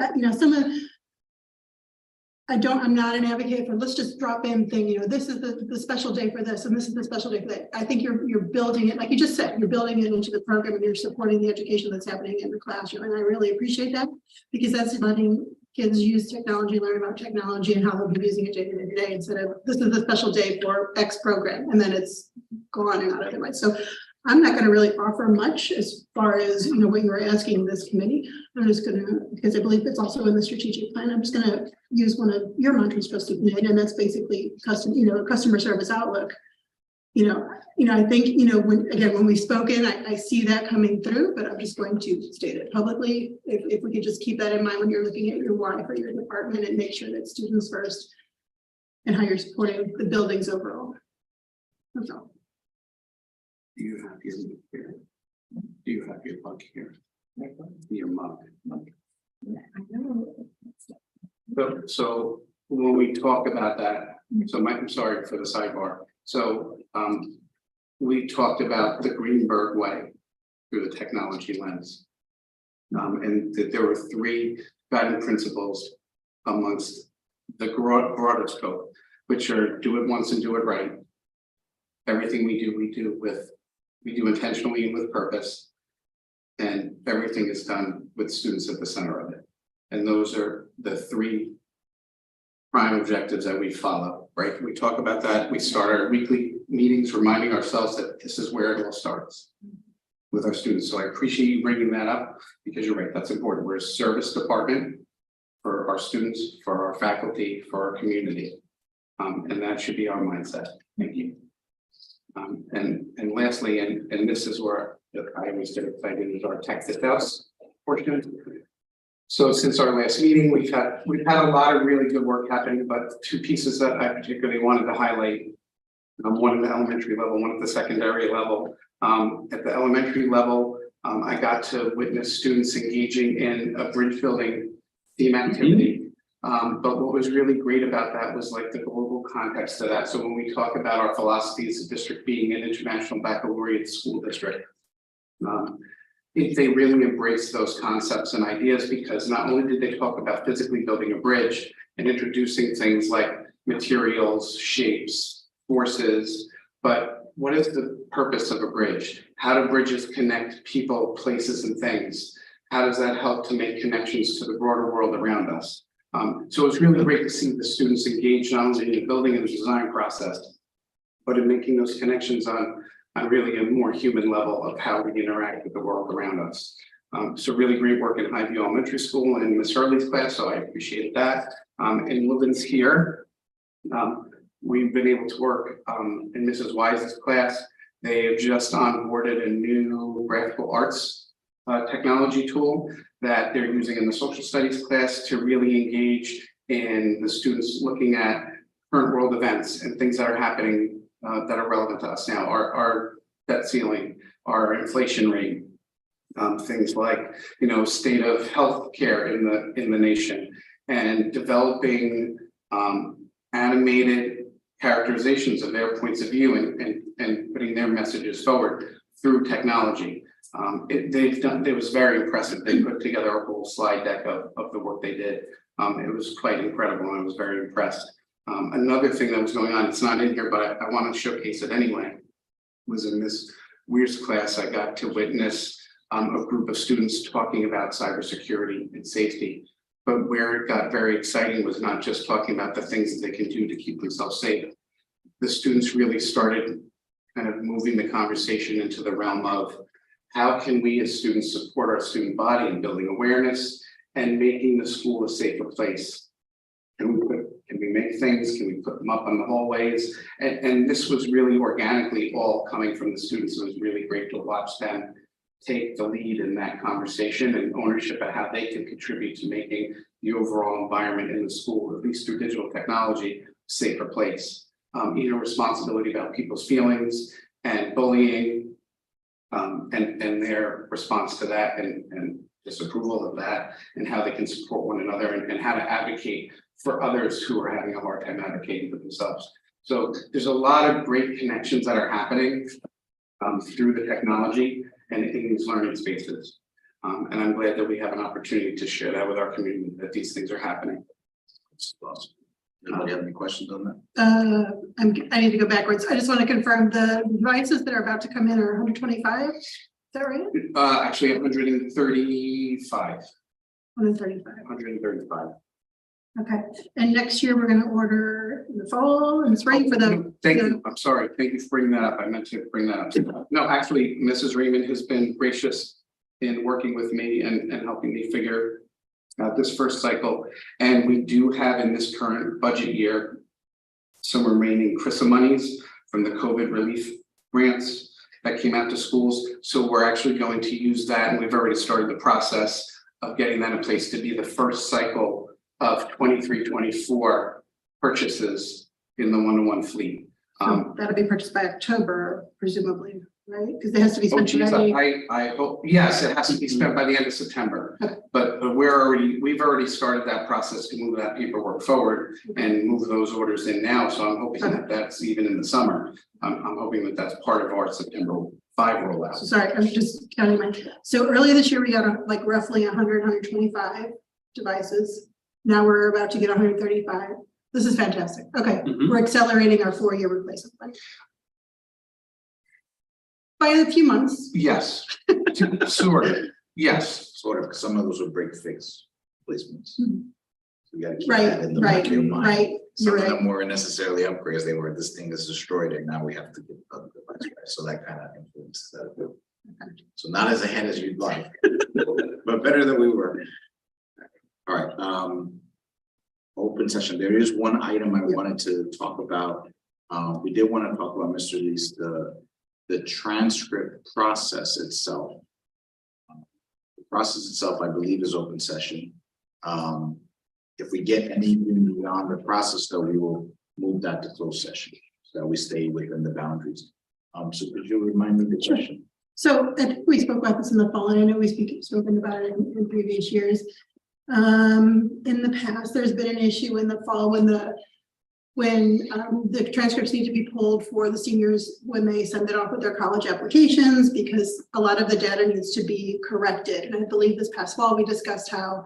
not an advocate for let's just drop in thing, this is the special day for this and this is the special day for that. I think you're building it, like you just said, you're building it into the program and you're supporting the education that's happening in the classroom. And I really appreciate that because that's letting kids use technology, learn about technology and how they'll be using it day to day instead of this is a special day for X program and then it's gone and not otherwise. So I'm not going to really offer much as far as what you were asking this committee. I'm just going to, because I believe it's also in the strategic plan, I'm just going to use one of your mantras, trusted committee, and that's basically customer service outlook. I think when we've spoken, I see that coming through, but I'm just going to state it publicly. If we could just keep that in mind when you're looking at your why for your department and make sure that students first and how you're supporting the buildings overall. That's all. Do you have your mug here? Do you have your mug here? Your mug. So when we talk about that, I'm sorry for the sidebar. So we talked about the Greenburgh way through the technology lens. And that there were 3 guiding principles amongst the broader scope, which are do it once and do it right. Everything we do intentionally and with purpose, and everything is done with students at the center of it. And those are the 3 prime objectives that we follow, right? We talk about that. We start our weekly meetings reminding ourselves that this is where it all starts with our students. So I appreciate you bringing that up because you're right, that's important. We're a service department for our students, for our faculty, for our community. And that should be our mindset. Thank you. And lastly, and this is where I always get excited, is our tech house portion. So since our last meeting, we've had a lot of really good work happening, but 2 pieces that I particularly wanted to highlight. One at the elementary level, one at the secondary level. At the elementary level, I got to witness students engaging in a bridge building theme activity. But what was really great about that was like the global context of that. So when we talk about our philosophy as a district being an international baccalaureate school district, they really embraced those concepts and ideas, because not only did they talk about physically building a bridge and introducing things like materials, shapes, forces, but what is the purpose of a bridge? How do bridges connect people, places, and things? How does that help to make connections to the broader world around us? So it's really great to see the students engaged not only in the building and the design process, but in making those connections on really a more human level of how we interact with the world around us. So really great work in Highview Elementary School and Miss Hurley's class, so I appreciate that. And Woodlands here, we've been able to work in Mrs. Wise's class. They have just onboarded a new graphical arts technology tool that they're using in the social studies class to really engage in the students looking at current world events and things that are happening that are relevant to us now. Our debt ceiling, our inflation rate, things like, you know, state of healthcare in the nation, and developing animated characterizations of their points of view and putting their messages forward through technology. It was very impressive. They put together a whole slide deck of the work they did. It was quite incredible, and I was very impressed. Another thing that was going on, it's not in here, but I want to showcase it anyway, was in Miss Weir's class. I got to witness a group of students talking about cybersecurity and safety. But where it got very exciting was not just talking about the things that they can do to keep themselves safe. The students really started kind of moving the conversation into the realm of how can we as students support our student body in building awareness and making the school a safer place. Can we make things? Can we put them up on the hallways? And this was really organically all coming from the students. It was really great to watch them take the lead in that conversation and ownership of how they can contribute to making the overall environment in the school, at least through digital technology, a safer place. Responsibility about people's feelings and bullying, and their response to that and disapproval of that, and how they can support one another and how to advocate for others who are having a hard time advocating for themselves. So there's a lot of great connections that are happening through the technology and in these learning spaces. And I'm glad that we have an opportunity to share that with our community, that these things are happening. That's awesome. Anybody have any questions on that? I need to go backwards. I just want to confirm the devices that are about to come in are 125. Is that right? Actually 135. 135. Okay. And next year we're going to order in the fall and spring for the. Thank you. I'm sorry. Thank you for bringing that up. I meant to bring that up. No, actually, Mrs. Raymond has been gracious in working with me and helping me figure out this first cycle. And we do have in this current budget year some remaining CRISA monies from the COVID relief grants that came out to schools. So we're actually going to use that, and we've already started the process of getting that in place to be the first cycle of 23-24 purchases in the one-to-one fleet. So that'll be purchased by October, presumably, right? Because it has to be spent today. I hope, yes, it has to be spent by the end of September. But we've already started that process to move that paperwork forward and move those orders in now. So I'm hoping that that's even in the summer. I'm hoping that that's part of our September 5 rollout. So sorry, I'm just counting my. So earlier this year, we got like roughly 125 devices. Now we're about to get 135. This is fantastic. Okay, we're accelerating our 4-year replacement plan. By a few months. Yes, sort of. Yes. Sort of, because some of those were break fix placements. Mhm. We gotta keep that in the back of your mind. Right. Some You're of right. them weren't necessarily upgrades, they were, this thing is destroyed and now we have to get other devices, right? So that kind of influences that. So not as ahead as you'd like, but better than we were. All right, open session. There is one item I wanted to talk about. We did want to talk about, Mr. Lees, the transcript process itself. The process itself, I believe, is open session. If we get anything beyond the process, though, we will move that to closed session, so that we stay within the boundaries. So could you remind me the question? So I think we spoke about this in the fall, and I know spoken about it in previous years. In the past, there's been an issue in the fall when the transcripts need to be pulled for the seniors when they send it off with their college applications, because a lot of the data needs to be corrected. And I believe this past fall, we discussed how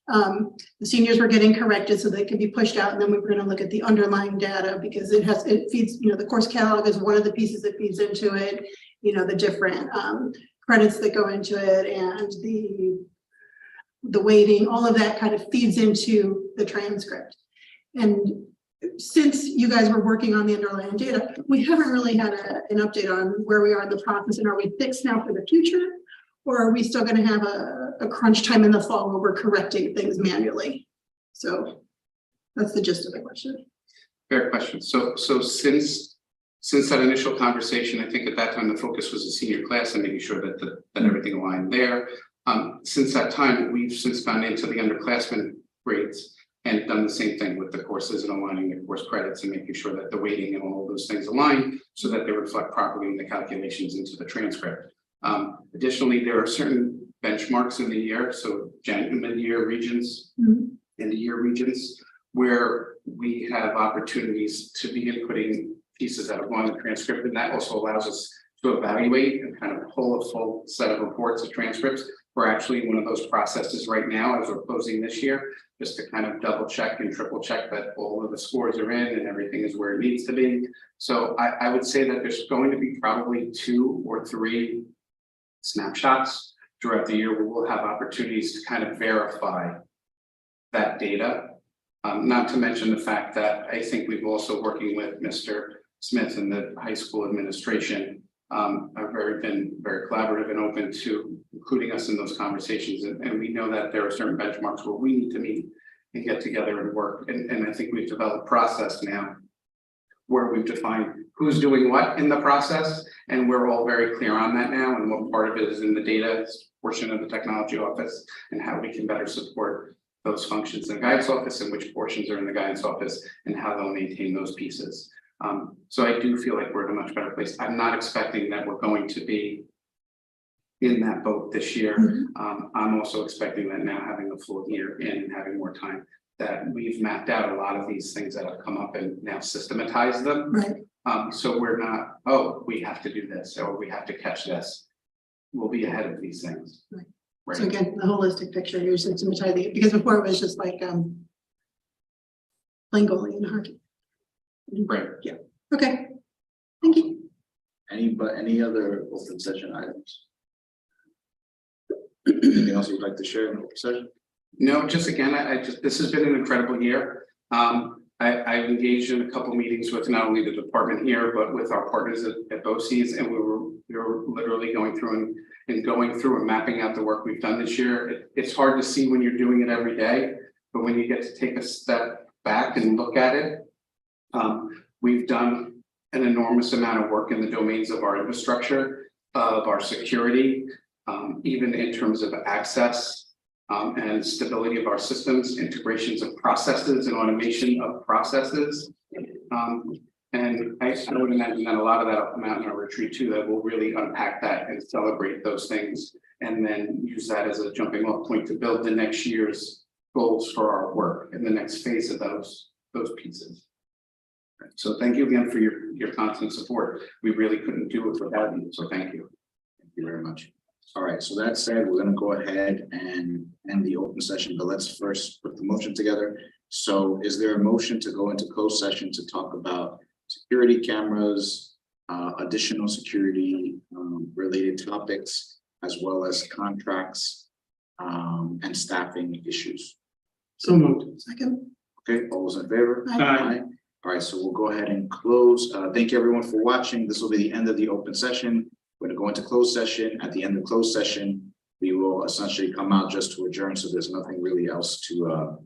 the seniors were getting corrected so they could be pushed out, and then we were going to look at the underlying data, because it feeds, the course catalog is one of the pieces that feeds into it, the different credits that go into it, and the weighting, all of that kind of feeds into the transcript. And since you guys were working on the underlying data, we haven't really had an update on where we are in the process, and are we fixed now for the future? Or are we still going to have a crunch time in the fall where we're correcting things manually? So that's the gist of the question. Fair question. So since that initial conversation, I think at that time the focus was the senior class and making sure that everything aligned there. Since that time, we've since gone into the underclassmen grades and done the same thing with the courses and aligning the course credits and making sure that the weighting and all of those things align so that they reflect properly in the calculations into the transcript. Additionally, there are certain benchmarks in the year, so mid-year regions, end of year regions, where we have opportunities to begin putting pieces that have gone in the transcript, and that also allows us to evaluate and kind of pull a full set of reports of transcripts. We're actually in one of those processes right now as we're closing this year, just to kind of double check and triple check that all of the scores are in and everything is where it needs to be. So I would say that there's going to be probably 2 or 3 snapshots throughout the year where we'll have opportunities to kind of verify that data. Not to mention the fact that I think we've also working with Mr. Smith and the high school administration have been very collaborative and open to including us in those conversations. And we know that there are certain benchmarks where we need to meet and get together and work. And I think we've developed process now where we've defined who's doing what in the process. And we're all very clear on that now. And what part of it is in the data portion of the technology office and how we can better support those functions in the guidance office and which portions are in the guidance office and how they'll maintain those pieces. So I do feel like we're in a much better place. I'm not expecting that we're going to be in that boat this year. I'm also expecting that now, having a full year in and having more time, that we've mapped out a lot of these things that have come up and now systematized them. Right. So we're not, oh, we have to do this or we have to catch this. We'll be ahead of these things. Right. So again, the holistic picture, you're systematizing it, because before it was just like playing goalie in hockey. Right. Yeah. Okay. Thank you. Any other open session items? Anything else you'd like to share in open session? No, just again, this has been an incredible year. I've engaged in a couple meetings with not only the department here, but with our partners at BOCES, and we were literally going through and mapping out the work we've done this year. It's hard to see when you're doing it every day, but when you get to take a step back and look at it, we've done an enormous amount of work in the domains of our infrastructure, of our security, even in terms of access and stability of our systems, integrations of processes and automation of processes. And I would imagine that a lot of that will come out in our retreat too, that we'll really unpack that and celebrate those things and then use that as a jumping off point to build the next year's goals for our work in the next phase of those pieces. So thank you again for your constant support. We really couldn't do it without you, so thank you. Thank you very much. All right, so that said, we're going to go ahead and end the open session, but let's first put the motion together. So is there a motion to go into closed session to talk about security cameras, additional security related topics, as well as contracts and staffing issues? So moved. Second. Okay, all those in favor? Aye. All right, so we'll go ahead and close. Thank you everyone for watching. This will be the end of the open session. We're going to go into closed session. At the end of closed session, we will essentially come out just to adjourn. So there's nothing really else to